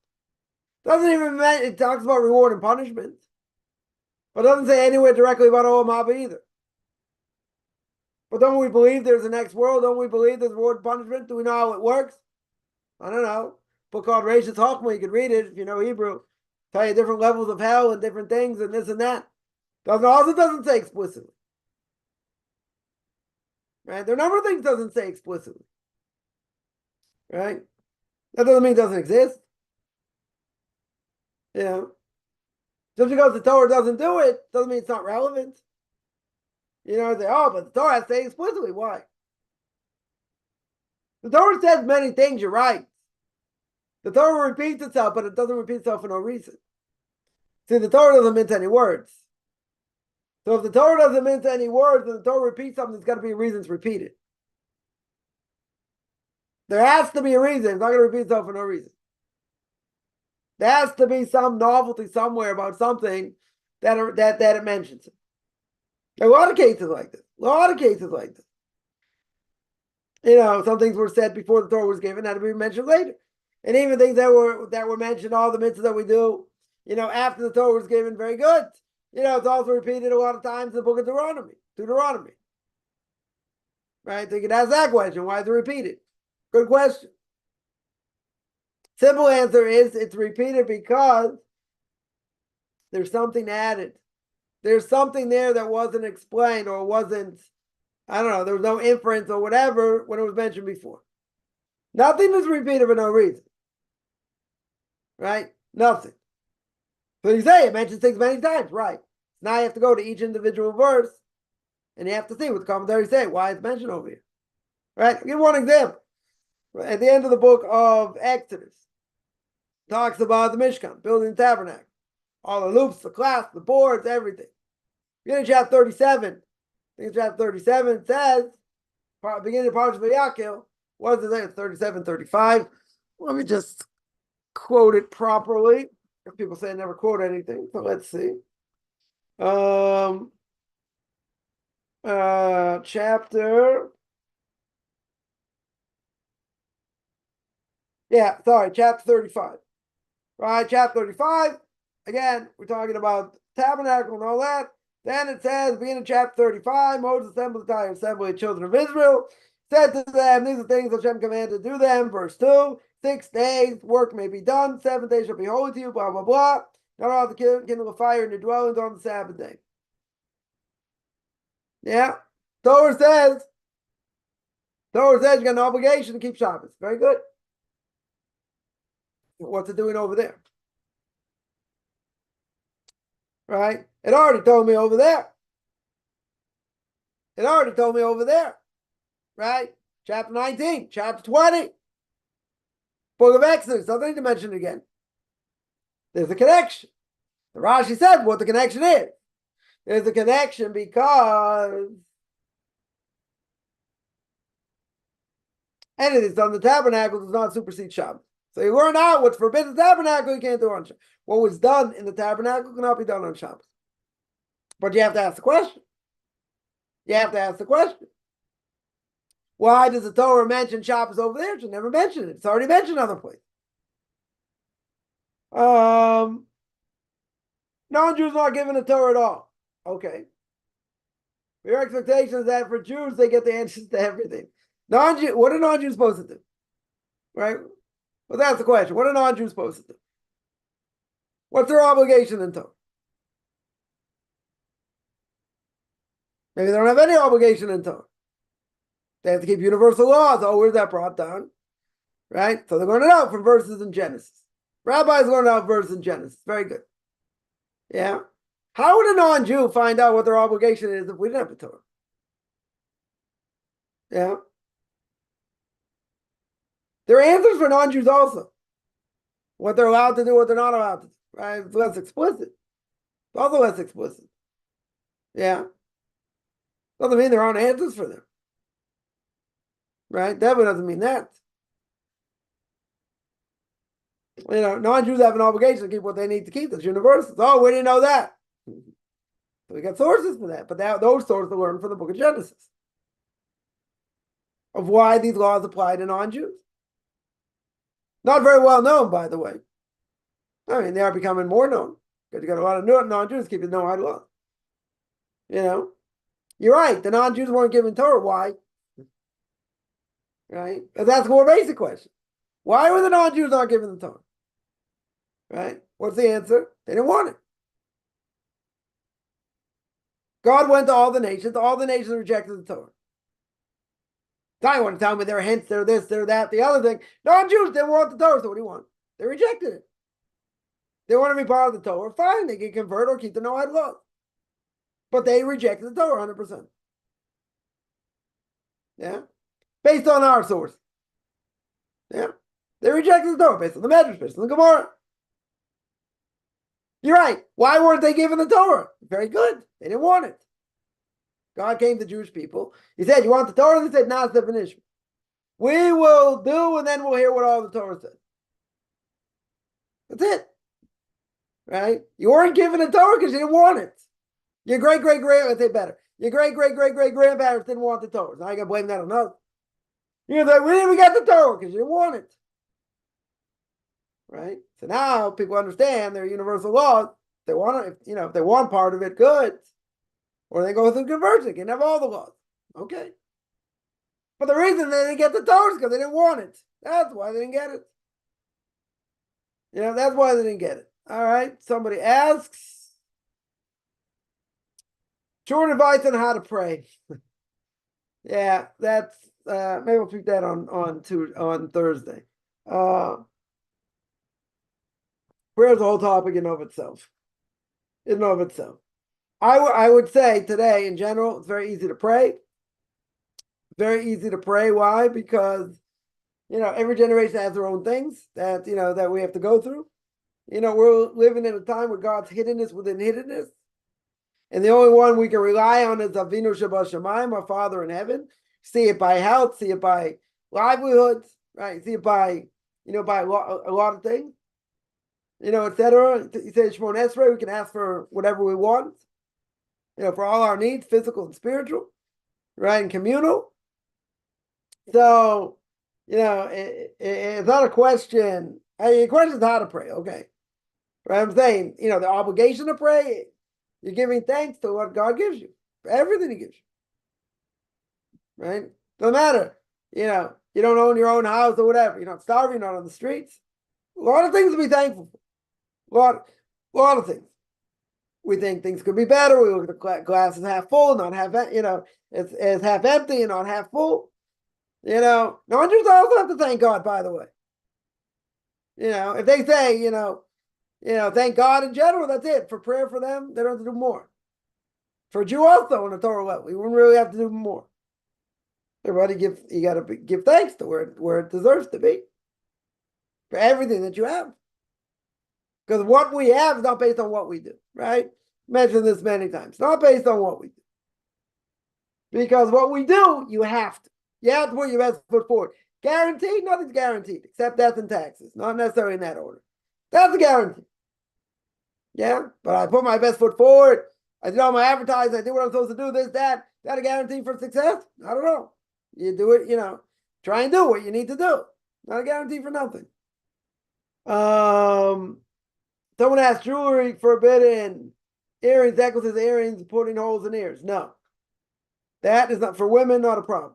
Doesn't even it talks about reward and punishment. But doesn't say anywhere directly about Olam Haba either. But don't we believe there's a next world? Don't we believe there's reward and punishment? Do we know how it works? I don't know. Book called Reishis Chochmah, you can read it if you know Hebrew. Tell you different levels of hell and different things and this and that. Also doesn't say explicitly. Right? There are a number of things it doesn't say explicitly. Right? That doesn't mean it doesn't exist. Just because the Torah doesn't do it, doesn't mean it's not relevant. Say, but the Torah has to say explicitly. Why? The Torah says many things, you're right. The Torah repeats itself, but it doesn't repeat itself for no reason. See, the Torah doesn't mince any words. So if the Torah doesn't mince any words, and the Torah repeats something, there's got to be a reason to repeat it. There has to be a reason. It's not going to repeat itself for no reason. There has to be some novelty somewhere about something that it mentions it. There are a lot of cases like this. Some things were said before the Torah was given, had to be mentioned later. And even things that were mentioned, all the mitzvahs that we do, after the Torah was given, very good. It's also repeated a lot of times in the book of Deuteronomy. Right? So you can ask that question. Why is it repeated? Good question. Simple answer is it's repeated because there's something added. there's something there that wasn't explained or wasn't, I don't know, there was no inference or whatever when it was mentioned before. Nothing is repeated for no reason. Right? Nothing. So you say it mentions things many times, right? Now you have to go to each individual verse and you have to see what the commentaries say, why it's mentioned over here. Right? I'll give one example. At the end of the book of Exodus, talks about the Mishkan, building the tabernacle. All the loops, the clasps, the boards, everything. Beginning of chapter 37, I think it's chapter 37, it says, beginning of Parshas Vayakil, what does it say? It's 37, 35. Let me just quote it properly. People say I never quote anything, so let's see. Chapter. Yeah, sorry, chapter 35. Right, chapter 35. Again, we're talking about tabernacle and all that. Then it says, beginning of chapter 35, Moses assembled the entire assembly of children of Israel, said to them, these are things Hashem commanded to do them. Verse 2, 6 days, work may be done, 7 days shall be holy to you, blah, blah, blah. Not all the kindle of fire in your dwellings on the Sabbath day. Yeah. Torah says you got an obligation to keep Shabbos. Very good. What's it doing over there? Right? It already told me over there. Right? Chapter 19, chapter 20. Book of Exodus. Nothing to mention again. There's a connection. The Rashi said what the connection is. There's a connection because anything done in the tabernacle does not supersede Shabbos. So you learn out what's forbidden in the tabernacle, you can't do on Shabbos. What was done in the tabernacle cannot be done on Shabbos. But you have to ask the question. Why does the Torah mention Shabbos over there? It should never mention it. It's already mentioned in other places. Non-Jews not given the Torah at all. Okay. Your expectation is that for Jews, they get the answers to everything. Non-Jew, what are non-Jews supposed to do? Right? Well, that's the question. What are non-Jews supposed to do? What's their obligation in Torah? Maybe they don't have any obligation in Torah. They have to keep universal laws. Oh, where's that brought down? Right? So they're going to know from verses in Genesis. Rabbis learn out verses in Genesis. Very good. Yeah. How would a non-Jew find out what their obligation is if we didn't have a Torah? Yeah. There are answers for non-Jews also. What they're allowed to do, what they're not allowed to do. Right? It's less explicit. It's also less explicit. Yeah. Doesn't mean there aren't answers for them. Right? Definitely doesn't mean that. You know, non-Jews have an obligation to keep what they need to keep. That's universal. Oh, we didn't know that. So we got sources for that. But those sources are learned from the book of Genesis. Of why these laws apply to non-Jews. Not very well known, by the way. I mean, they are becoming more known. Because you got a lot of non-Jews keeping no idol law. You know? You're right. The non-Jews weren't given Torah. Why? Right? Because that's a more basic question. Why were the non-Jews not given the Torah? Right? What's the answer? They didn't want it. God went to all the nations. All the nations rejected the Torah. Now you want to tell me they're hints, they're this, they're that, the other thing. Non-Jews didn't want the Torah, so what do you want? They rejected it. They want to be part of the Torah. Fine, they can convert or keep the no-idol law. But they rejected the Torah 100%. Yeah? Based on our source. Yeah? They rejected the Torah based on the Medrash, based on the Gemara. You're right. Why weren't they given the Torah? Very good. They didn't want it. God came to Jewish people. He said, you want the Torah? They said, Nas definition. We will do, and then we'll hear what all the Torah says. That's it. Right? You weren't given the Torah because you didn't want it. Your let's say better. Your great-great-great-great-grandparents didn't want the Torah. Now you got to blame that on us. You're like, we got the Torah because you didn't want it. Right? So now people understand their universal laws. They want it, if they want part of it, good. Or they go through conversion, they can have all the laws. Okay. But the reason they didn't get the Torah is because they didn't want it. That's why they didn't get it. That's why they didn't get it. All right. Somebody asks, Short advice on how to pray. Yeah, that's maybe we'll tweet that on Thursday. Prayer is a whole topic in and of itself. In and of itself. I would say today, in general, it's very easy to pray. Very easy to pray. Why? Because every generation has their own things that that we have to go through. We're living in a time where God's hiddenness within hiddenness. And the only one we can rely on is Avinu Shabbat our Father in heaven. See it by health, see it by livelihoods, right? See it by, by a lot of things, etc. He says Shemon Esrei, we can ask for whatever we want, for all our needs, physical and spiritual, right? And communal. So, it's not a question. The question is how to pray, okay? Right? I'm saying, the obligation to pray, you're giving thanks to what God gives you, for everything He gives you, right? No matter, you don't own your own house or whatever. You're not starving, you're not on the streets. A lot of things to be thankful for. A lot of things. We think things could be better. We look at the glass as half full, not half, it's half empty and not half full. Non-Jews also have to thank God, by the way. If they say, thank God in general, that's it. For prayer for them, they don't have to do more. For a Jew also on a Torah level, we wouldn't really have to do more. Everybody you got to give thanks to where it deserves to be. For everything that you have. Because what we have is not based on what we do, right? Mentioned this many times. Not based on what we do. Because what we do, you have to. You have to put your best foot forward. Guaranteed? Nothing's guaranteed, except death and taxes. Not necessarily in that order. That's a guarantee. Yeah? But I put my best foot forward. I did all my advertising. I did what I'm supposed to do, this, that. Is that a guarantee for success? I don't know. You do it, try and do what you need to do. Not a guarantee for nothing. Someone asked, jewelry forbidden, earrings, necklaces, earrings, putting holes in ears. No. That is not, for women, not a problem.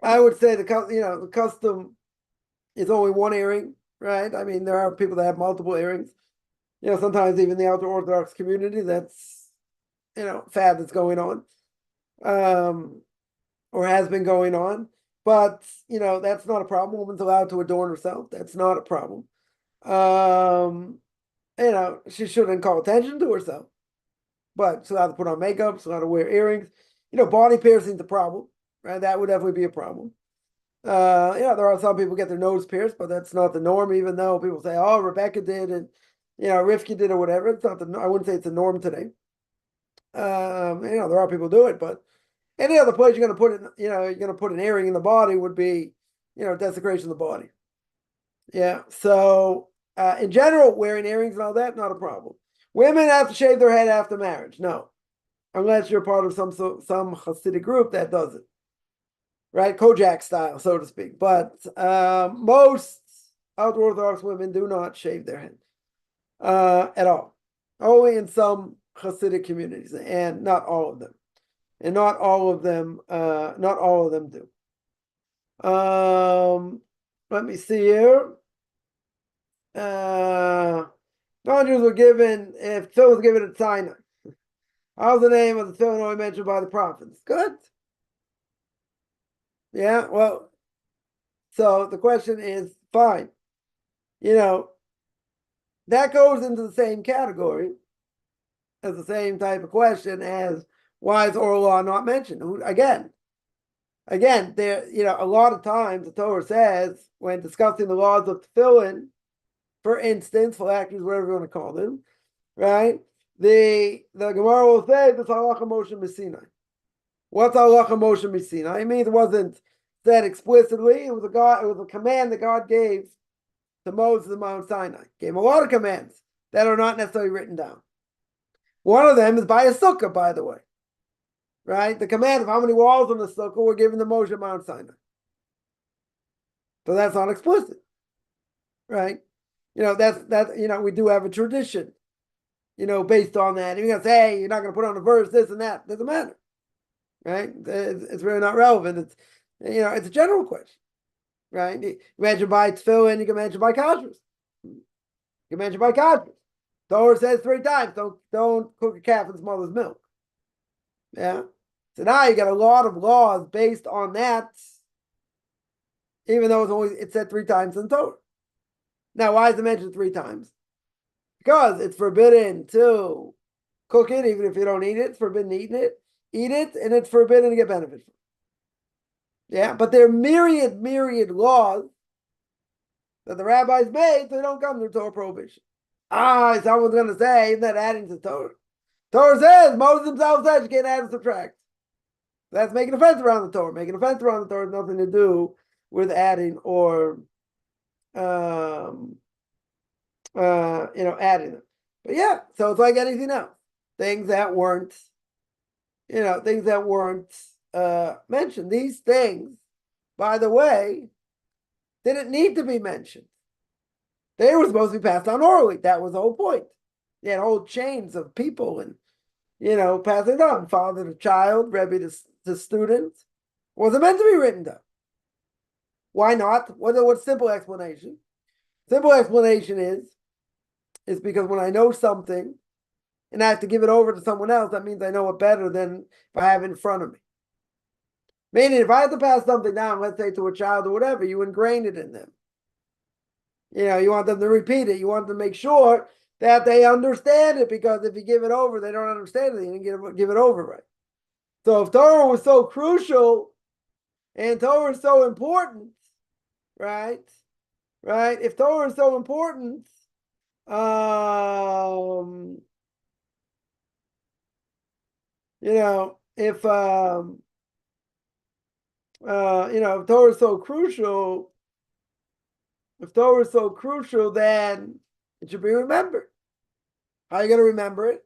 I would say the custom is only one earring, right? I mean, there are people that have multiple earrings. Sometimes even the Orthodox community, that's, fad that's going on, or has been going on. But, that's not a problem. Woman's allowed to adorn herself. That's not a problem. She shouldn't call attention to herself. But she's allowed to put on makeup, she's allowed to wear earrings. Body piercing's a problem, right? That would definitely be a problem. There are some people get their nose pierced, but that's not the norm, even though people say, oh, Rebecca did, and, Rivka did or whatever. It's not I wouldn't say it's the norm today. There are people who do it, but any other place you're going to put it, you're going to put an earring in the body would be, desecration of the body. Yeah. So, in general, wearing earrings and all that, not a problem. Women have to shave their head after marriage. No. Unless you're part of some Hasidic group that does it. Right? Kojak style, so to speak. But most Orthodox women do not shave their head at all. Only in some Hasidic communities, and not all of them. And not all of them do. Let me see here. Non-Jews were given, if Phil was given at Sinai. How's the name of the Phil only mentioned by the prophets? Good. Yeah, well, so the question is, fine. That goes into the same category as the same type of question as why is oral law not mentioned? Again, there, a lot of times the Torah says when discussing the laws of tefillin, for instance, phylacteries, whatever you want to call them, right? The Gemara will say this halacha Moshe Missinai. What's halacha Moshe Missinai? I mean, it wasn't said explicitly. It was a command that God gave to Moses at Mount Sinai. Gave him a lot of commands that are not necessarily written down. One of them is by a sukkah, by the way. Right? The command of how many walls on the sukkah were given to Moshe at Mount Sinai. So that's not explicit. Right? We do have a tradition, based on that. You're going to say, hey, you're not going to put on a verse, this and that. Doesn't matter. Right? It's really not relevant. It's a general question. Right? You mention by tefillin, you can mention by kashrus. You can mention by kashrus. Torah says 3 times, don't cook a calf in its mother's milk. Yeah. So now you got a lot of laws based on that, even though it's said 3 times in Torah. Now, why is it mentioned 3 times? Because it's forbidden to cook it, even if you don't eat it. It's forbidden to eat it, and it's forbidden to get benefit from it. Yeah, but there are myriad laws that the rabbis made, so they don't come to Torah prohibition. Someone's going to say, isn't that adding to Torah? Torah says, Moses himself said you can't add and subtract. That's making a fence around the Torah. Making a fence around the Torah has nothing to do with adding or, adding them. But yeah, so it's like anything else. Things that weren't mentioned. These things, by the way, didn't need to be mentioned. They were supposed to be passed on orally. That was the whole point. You had whole chains of people and, passing it on. Father to child, Rabbi to student. Was it meant to be written down? Why not? What's simple explanation? Simple explanation is because when I know something and I have to give it over to someone else, that means I know it better than if I have it in front of me. Meaning, if I have to pass something down, let's say to a child or whatever, you ingrain it in them. You want them to repeat it. You want them to make sure that they understand it, because if you give it over, they don't understand it. You didn't give it over right. So if Torah was so crucial and Torah is so important, right? If Torah is so important, if Torah is so crucial, then it should be remembered. How are you going to remember it?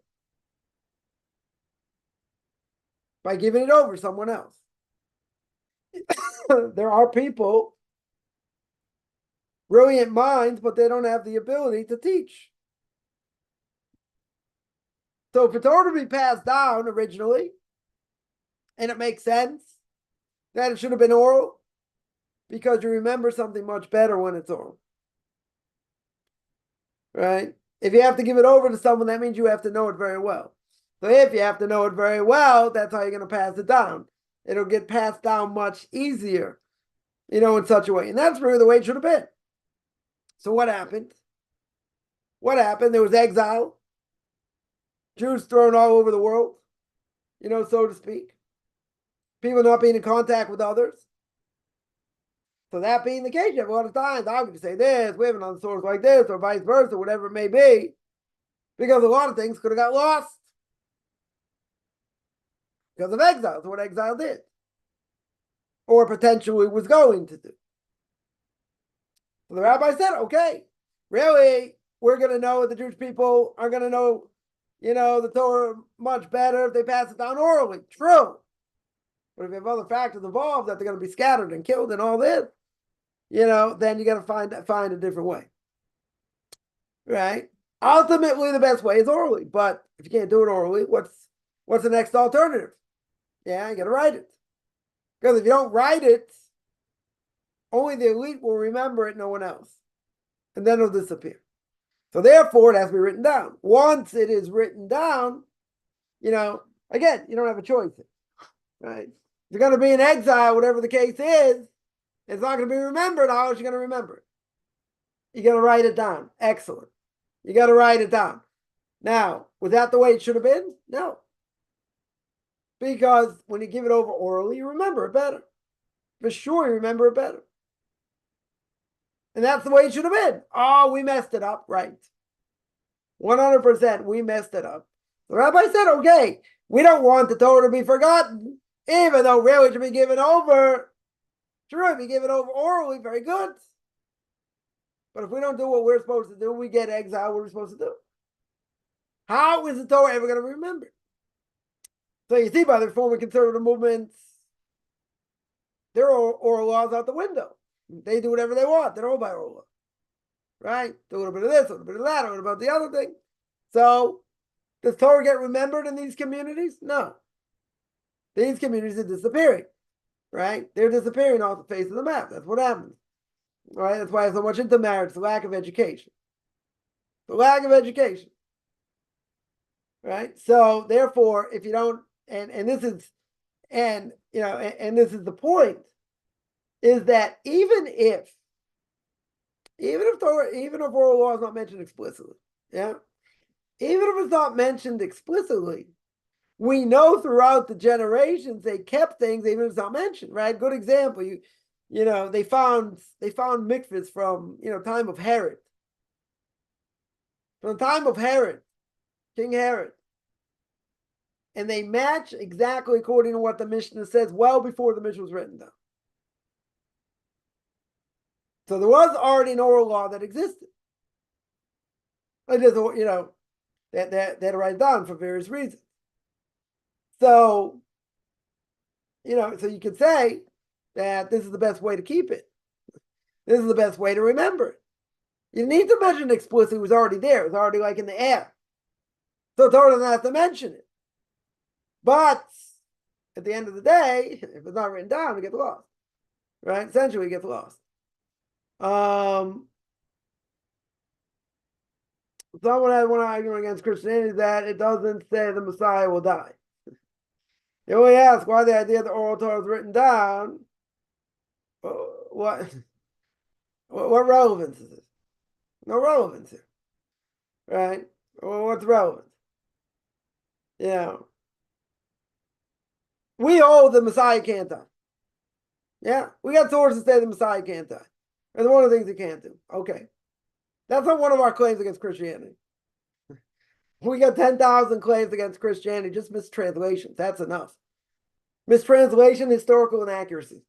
By giving it over to someone else. There are people, brilliant minds, but they don't have the ability to teach. So for Torah to be passed down originally, and it makes sense that it should have been oral, because you remember something much better when it's oral. Right? If you have to give it over to someone, that means you have to know it very well. So if you have to know it very well, that's how you're going to pass it down. It'll get passed down much easier, in such a way. And that's really the way it should have been. So what happened? There was exile. Jews thrown all over the world, so to speak. People not being in contact with others. So that being the case, you have a lot of times, I'm going to say this, we have it on source like this, or vice versa, whatever it may be, because a lot of things could have got lost because of exile. So what exile did, or potentially was going to do. So the rabbi said, okay, really, we're going to know, the Jewish people are going to know, the Torah much better if they pass it down orally. True. But if you have other factors involved, that they're going to be scattered and killed and all this, then you got to find a different way. Right? Ultimately, the best way is orally. But if you can't do it orally, what's the next alternative? Yeah, you got to write it. Because if you don't write it, only the elite will remember it, no one else. And then it'll disappear. So therefore, it has to be written down. Once it is written down, again, you don't have a choice. Right? If you're going to be in exile, whatever the case is, it's not going to be remembered. How else are you going to remember it? You got to write it down. Excellent. You got to write it down. Now, was that the way it should have been? No. Because when you give it over orally, you remember it better. For sure, you remember it better. And that's the way it should have been. Oh, we messed it up. Right. 100%, we messed it up. The rabbi said, okay, we don't want the Torah to be forgotten, even though really it should be given over. Sure, if you give it over orally, very good. But if we don't do what we're supposed to do, we get exiled. What are we supposed to do? How is the Torah ever going to remember? So you see, by the Reform and Conservative movements, their oral laws out the window. They do whatever they want. They don't by oral law. Right? Do a little bit of this, a little bit of that, a little bit about the other thing. So, does Torah get remembered in these communities? No. These communities are disappearing. Right? They're disappearing off the face of the map. That's what happens. Right? That's why there's so much intermarriage, the lack of education. The lack of education. right? So therefore, if you don't, and this is, and you know, and this is the point, is that even if Torah, even if oral law is not mentioned explicitly, yeah, even if it's not mentioned explicitly, we know throughout the generations they kept things even if it's not mentioned, right? Good example, you know, they found mikvahs from time of Herod, from the time of Herod, King Herod, and they match exactly according to what the Mishnah says well before the Mishnah was written down. So there was already an oral law that existed. It just, that write down for various reasons. So, so you could say that this is the best way to keep it. This is the best way to remember it. You need to mention it explicitly. It was already there. It was already like in the air. So Torah doesn't have to mention it. But at the end of the day, if it's not written down, it gets lost. Right? Essentially, it gets lost. Someone had one argument against Christianity that it doesn't say the Messiah will die. They only ask why the idea that oral Torah is written down. What relevance is it? No relevance here, right? Well, what's relevant? We hold the Messiah can't die. Yeah, we got sources that say the Messiah can't die. That's one of the things he can't do. Okay, that's not one of our claims against Christianity. We got 10,000 claims against Christianity, just mistranslations. That's enough. Mistranslation, historical inaccuracy.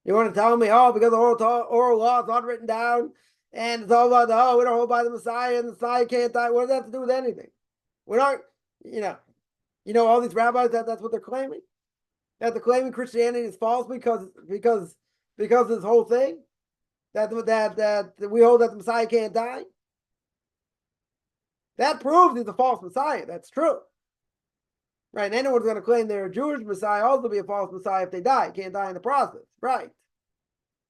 You want to tell me, because the oral law is not written down, and it's all about we don't hold by the Messiah, and the Messiah can't die. What does that have to do with anything? We're not, all these rabbis that's what they're claiming. That they're claiming Christianity is false because this whole thing that we hold that the Messiah can't die. That proves he's a false Messiah. That's true. Right? And anyone's going to claim they're a Jewish Messiah also be a false Messiah if they die. Can't die in the process. Right?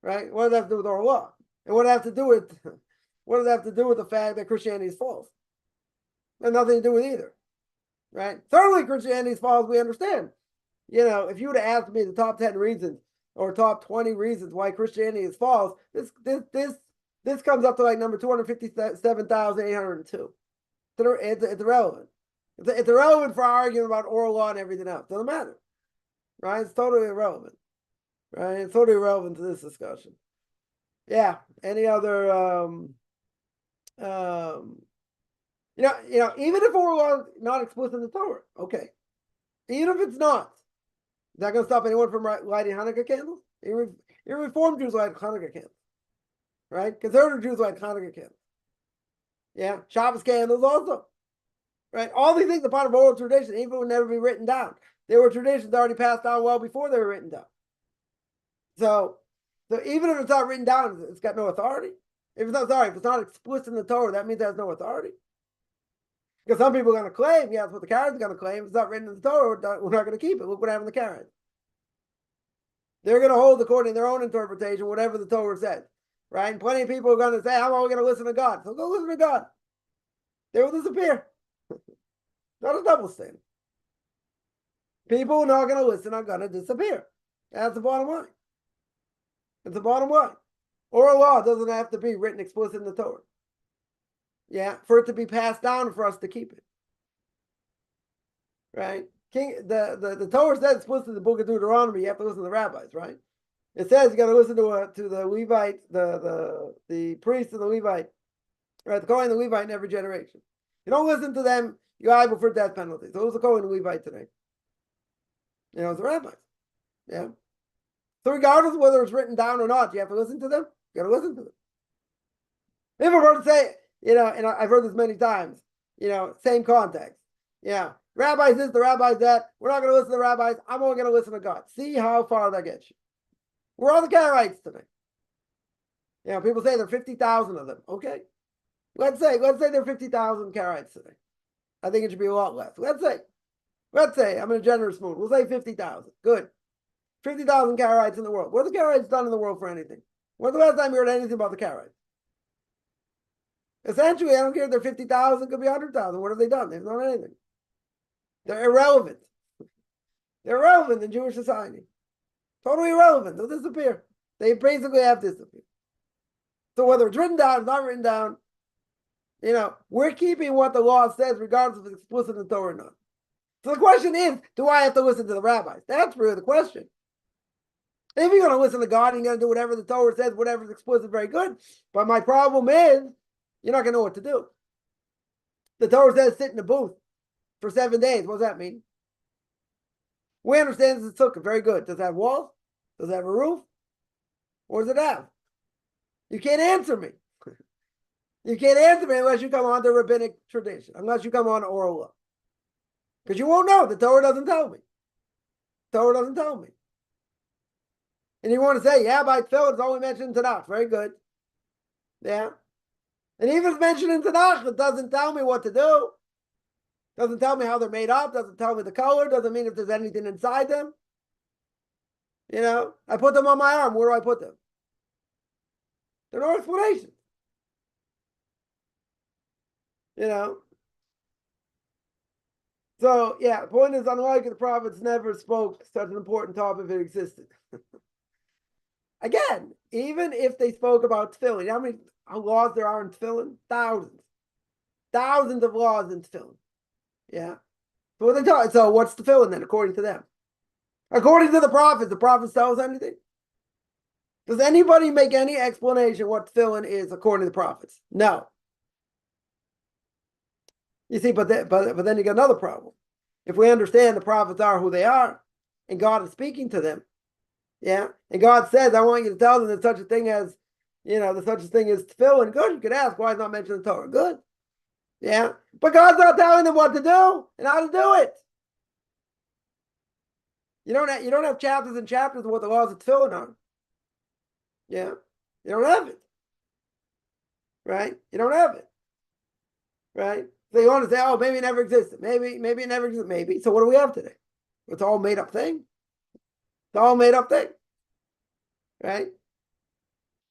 Right? What does that have to do with our law? And what does that have to do with the fact that Christianity is false? It has nothing to do with either. Right? Certainly Christianity is false, we understand. If you would have asked me the top 10 reasons or top 20 reasons why Christianity is false, this comes up to like number 257,802. It's irrelevant. It's irrelevant for our argument about oral law and everything else. Doesn't matter. Right? It's totally irrelevant. Right? It's totally irrelevant to this discussion. Yeah. Any other even if oral law is not explicit in the Torah, okay. Even if it's not, is that going to stop anyone from lighting Hanukkah candles? Even Reformed Jews light Hanukkah candles. Right? Conservative Jews light Hanukkah candles. Yeah. Shabbos candles also. Right? All these things are part of oral tradition, even would never be written down. There were traditions already passed down well before they were written down. So even if it's not written down, it's got no authority. If it's not explicit in the Torah, that means it has no authority. Because some people are going to claim, that's what the Karaites are going to claim. If it's not written in the Torah, we're not going to keep it. Look what happened to the Karaites. They're going to hold according to their own interpretation, whatever the Torah says. Right? And plenty of people are going to say, how am I going to listen to God? So go listen to God. They will disappear. Not a double standard. People who are not going to listen are going to disappear. That's the bottom line. It's the bottom line. Oral law doesn't have to be written explicit in the Torah. Yeah, for it to be passed down and for us to keep it. Right? The Torah says explicitly in the book of Deuteronomy, you have to listen to the rabbis, right? It says you got to listen to the Levite, the priest and the Levite, right? The Kohen and the Levite in every generation. You don't listen to them, you're liable for death penalty. So who's the Kohen and Levite today? It's the rabbis. Yeah. So regardless of whether it's written down or not, you have to listen to them. You got to listen to them. If a person say, and I've heard this many times, same context. Yeah. Rabbis this, the rabbis that. We're not going to listen to the rabbis. I'm only going to listen to God. See how far that gets you. We're all the Karaites today. People say there are 50,000 of them. Okay. Let's say there are 50,000 Karaites today. I think it should be a lot less. Let's say, I'm in a generous mood. We'll say 50,000. Good. 50,000 Karaites in the world. What have the Karaites done in the world for anything? When's the last time you heard anything about the Karaites? Essentially, I don't care if they're 50,000, could be 100,000. What have they done? They've done anything. They're irrelevant. They're irrelevant in Jewish society. Totally irrelevant. They'll disappear. They basically have disappeared. So whether it's written down, not written down, we're keeping what the law says, regardless if it's explicit in the Torah or not. So the question is, do I have to listen to the rabbis? That's really the question. If you're going to listen to God, you're going to do whatever the Torah says, whatever is explicit, very good. But my problem is, you're not going to know what to do. The Torah says sit in the booth for 7 days. What does that mean? We understand it's a sukkah. Very good. Does it have walls? Does it have a roof? What does it have? You can't answer me. You can't answer me unless you come on to rabbinic tradition, unless you come on to oral law. Because you won't know. The Torah doesn't tell me. The Torah doesn't tell me. And you want to say, yeah, by tefillin, it's only mentioned in Tanakh. Very good. Yeah. And even if it's mentioned in Tanakh, it doesn't tell me what to do. Doesn't tell me how they're made up. Doesn't tell me the color. Doesn't mean if there's anything inside them. I put them on my arm. Where do I put them? There's no explanation. So, yeah, the point is, unlike the prophets never spoke such an important topic if it existed. Again, even if they spoke about tefillin, how many laws there are in tefillin? Thousands. Thousands of laws in tefillin. Yeah. So what they tell, so what's tefillin then, according to them? According to the prophets tell us anything? Does anybody make any explanation what tefillin is according to the prophets? No. You see, but then you got another problem. If we understand the prophets are who they are, and God is speaking to them, yeah, and God says, I want you to tell them that such a thing as, that such a thing as tefillin. Good, you could ask, why is not mentioned in the Torah? Good. Yeah, but God's not telling them what to do and how to do it. You don't have chapters and chapters of what the laws of tefillin are. Yeah, you don't have it. Right? You don't have it. Right? So you want to say, oh, maybe it never existed. Maybe it never existed. Maybe. So what do we have today? It's all made up thing. It's all made up thing. Right?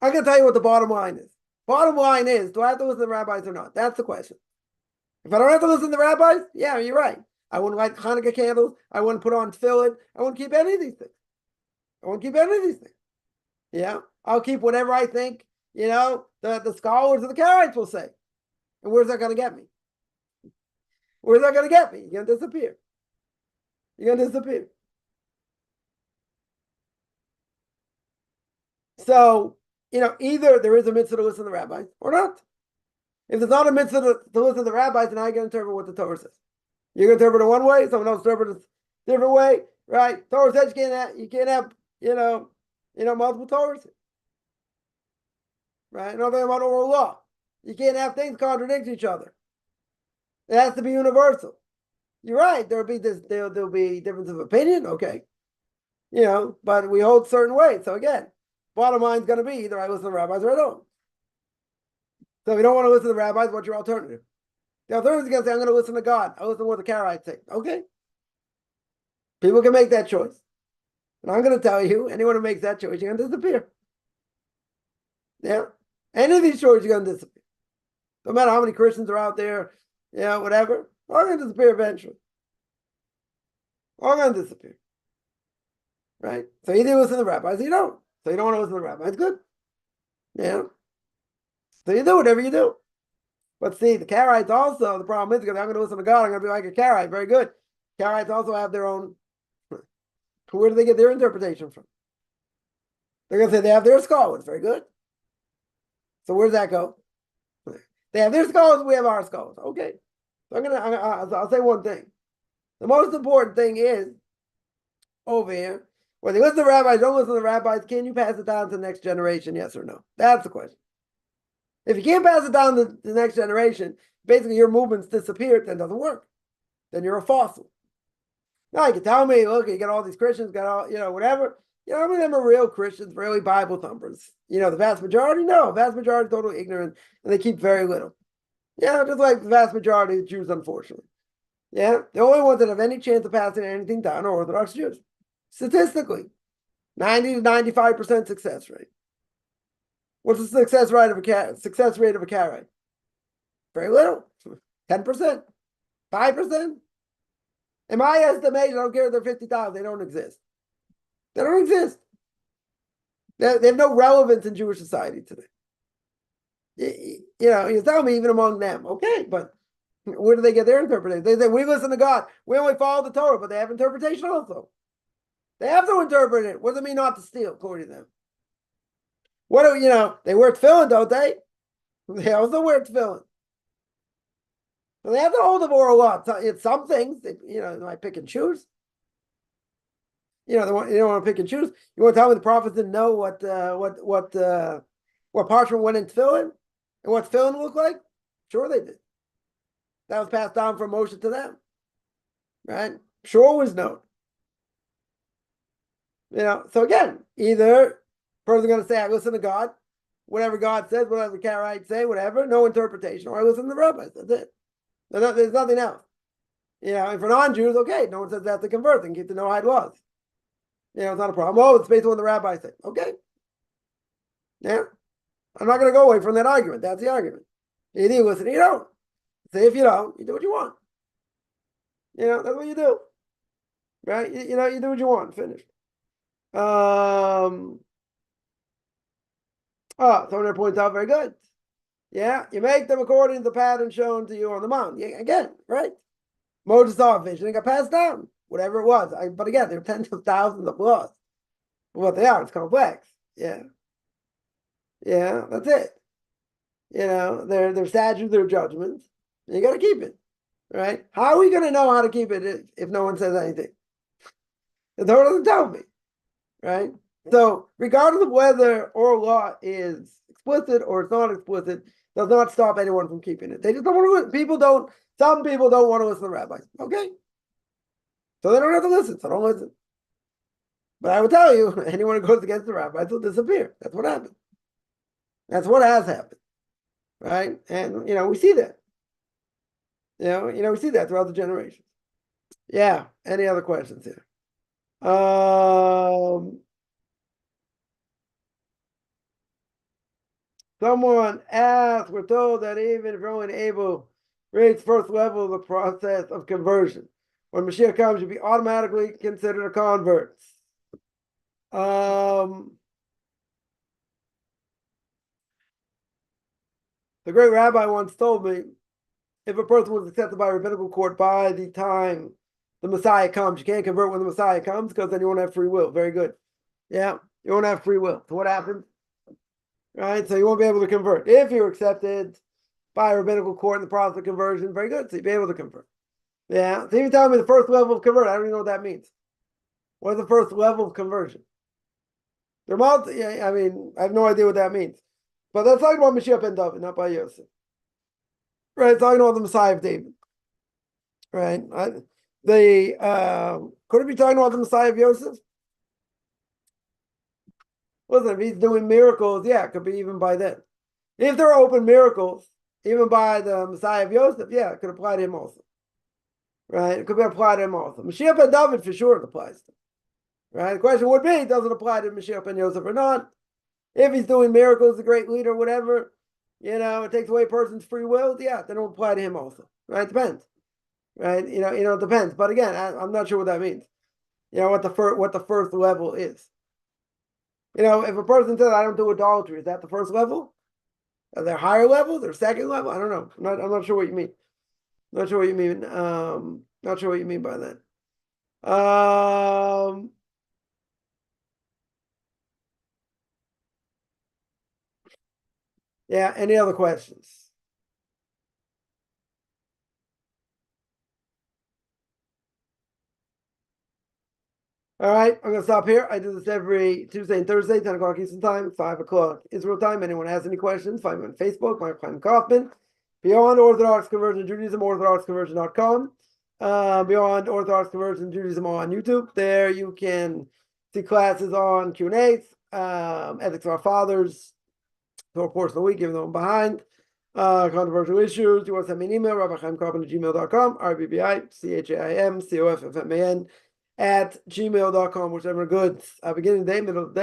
I'm going to tell you what the bottom line is. Bottom line is, do I have to listen to the rabbis or not? That's the question. If I don't have to listen to the rabbis, yeah, you're right. I wouldn't light Hanukkah candles. I wouldn't put on tefillin. I wouldn't keep any of these things. Yeah. I'll keep whatever I think, the scholars or the Karaites will say. And where's that going to get me? Where's that going to get me? You're going to disappear. So, either there is a mitzvah to listen to the rabbis or not. If there's not a mitzvah to listen to the rabbis, then I can interpret what the Torah says. You're going to interpret it one way, someone else interprets it a different way, right? Torah says you can't have multiple Torahs. Right? Another thing about oral law. You can't have things contradict each other. It has to be universal. You're right. There'll be difference of opinion, okay. But we hold certain ways. So again, bottom line is going to be either I listen to the rabbis or I don't. So if you don't want to listen to the rabbis, what's your alternative? The alternative is going to say, I'm going to listen to God. I listen to what the Karaites say. Okay. People can make that choice. And I'm going to tell you, anyone who makes that choice, you're going to disappear. Yeah. Any of these choices, you're going to disappear. No matter how many Christians are out there, whatever, all going to disappear eventually. All going to disappear. Right? So either you listen to the rabbis or you don't. So you don't want to listen to the rabbis, good. Yeah. So you do whatever you do. But see, the Karaites also, the problem is, because I'm going to listen to God, I'm going to be like a Karaite. Very good. Karaites also have their own. Where do they get their interpretation from? They're going to say they have their scholars. Very good. So where does that go? They have their scholars, we have our scholars. Okay. So I'll say one thing. The most important thing is, over here, whether you listen to the rabbis, don't listen to the rabbis, can you pass it down to the next generation, yes or no? That's the question. If you can't pass it down to the next generation, basically your movement's disappeared, then it doesn't work. Then you're a fossil. Now you can tell me, look, you got all these Christians, got all, whatever. How many of them are real Christians, really Bible thumpers? The vast majority? No, vast majority totally ignorant, and they keep very little. Just like the vast majority of Jews, unfortunately. Yeah, the only ones that have any chance of passing anything down are Orthodox Jews. Statistically, 90 to 95% success rate. What's the success rate of a Karaite? Very little. 10%, 5%. In my estimation, I don't care if they're 50,000, they don't exist. They don't exist. They have no relevance in Jewish society today. You tell me even among them, okay, but where do they get their interpretation? They say, we listen to God. We only follow the Torah, but they have interpretation also. They have to interpret it. What does it mean not to steal, according to them? What do they wear tefillin, don't they? They also wear tefillin. So they have to hold the oral law. It's some things, they might pick and choose. They don't want to pick and choose. You want to tell me the prophets didn't know what parchment went in tefillin and what tefillin looked like? Sure they did. That was passed down from Moshe to them, right? Sure was known. So again, either person's going to say, I listen to God, whatever God says, whatever the Karaites say, whatever, no interpretation, or I listen to the rabbis. That's it. There's nothing else. And for non-Jews, okay, no one says they have to convert and keep the Noahide laws. It's not a problem. Oh, it's based on what the rabbis say. Okay. Yeah. I'm not going to go away from that argument. That's the argument. Either you listen or you don't. Say if you don't, you do what you want. That's what you do. Right? You do what you want. Finish. Someone there points out, very good. Yeah, you make them according to the pattern shown to you on the mountain. Yeah, again, right? Moses saw a vision and got passed down, whatever it was. But again, there are tens of thousands of laws. What they are, it's complex. Yeah. Yeah, that's it. They're statutes, they're judgments. You got to keep it, right? How are we going to know how to keep it if no one says anything? The Torah doesn't tell me, right? So, regardless of whether oral law is explicit or it's not explicit, does not stop anyone from keeping it. They just don't want to. Some people don't want to listen to rabbis. Okay. So they don't have to listen. So don't listen. But I will tell you, anyone who goes against the rabbis will disappear. That's what happened. That's what has happened. Right? And we see that. We see that throughout the generations. Yeah. Any other questions here? Someone asked, we're told that even if you're only able reach first level of the process of conversion, when Mashiach comes, you'll be automatically considered a convert. The great rabbi once told me, if a person was accepted by a rabbinical court by the time the Messiah comes, you can't convert when the Messiah comes because then you won't have free will. Very good. Yeah, you won't have free will. So what happens? Right? So you won't be able to convert. If you're accepted by a rabbinical court in the process of conversion, very good. So you'll be able to convert. Yeah. So you tell me the first level of convert, I don't even know what that means. What is the first level of conversion? I have no idea what that means. But that's talking about Mashiach ben David, not by Yosef. Right? It's talking about the Messiah of David. Right? Could it be talking about the Messiah of Yosef? Listen, if he's doing miracles, yeah, it could be even by then. If there are open miracles, even by the Messiah of Yosef, yeah, it could apply to him also. Right? It could be applied to him also. Mashiach ben David, for sure, it applies to him. Right? The question would be, does it apply to Mashiach ben Yosef or not? If he's doing miracles, a great leader, whatever, it takes away a person's free will, yeah, then it will apply to him also. Right? It depends. Right? It depends. But again, I'm not sure what that means. What the first level is. If a person says, I don't do adultery, is that the first level? Are there higher levels or second level? I don't know. I'm not sure what you mean. Not sure what you mean. Not sure what you mean by that. Yeah, any other questions? All right, I'm going to stop here. I do this every Tuesday and Thursday, 10 o'clock Eastern Time, 5 o'clock Israel Time. Anyone has any questions, find me on Facebook, Mike Kaufman. Beyond Orthodox Conversion Judaism, orthodoxconversion.com. Beyond Orthodox Conversion Judaism on YouTube. There you can see classes on Q&As, ethics of our fathers, for portion of the week, giving them behind. Controversial issues. You want to send me an email, rabbichaimkaufman@gmail.com, RBBICHAIMCOFFMAN @gmail.com, whichever good. Beginning of the day, middle of the day.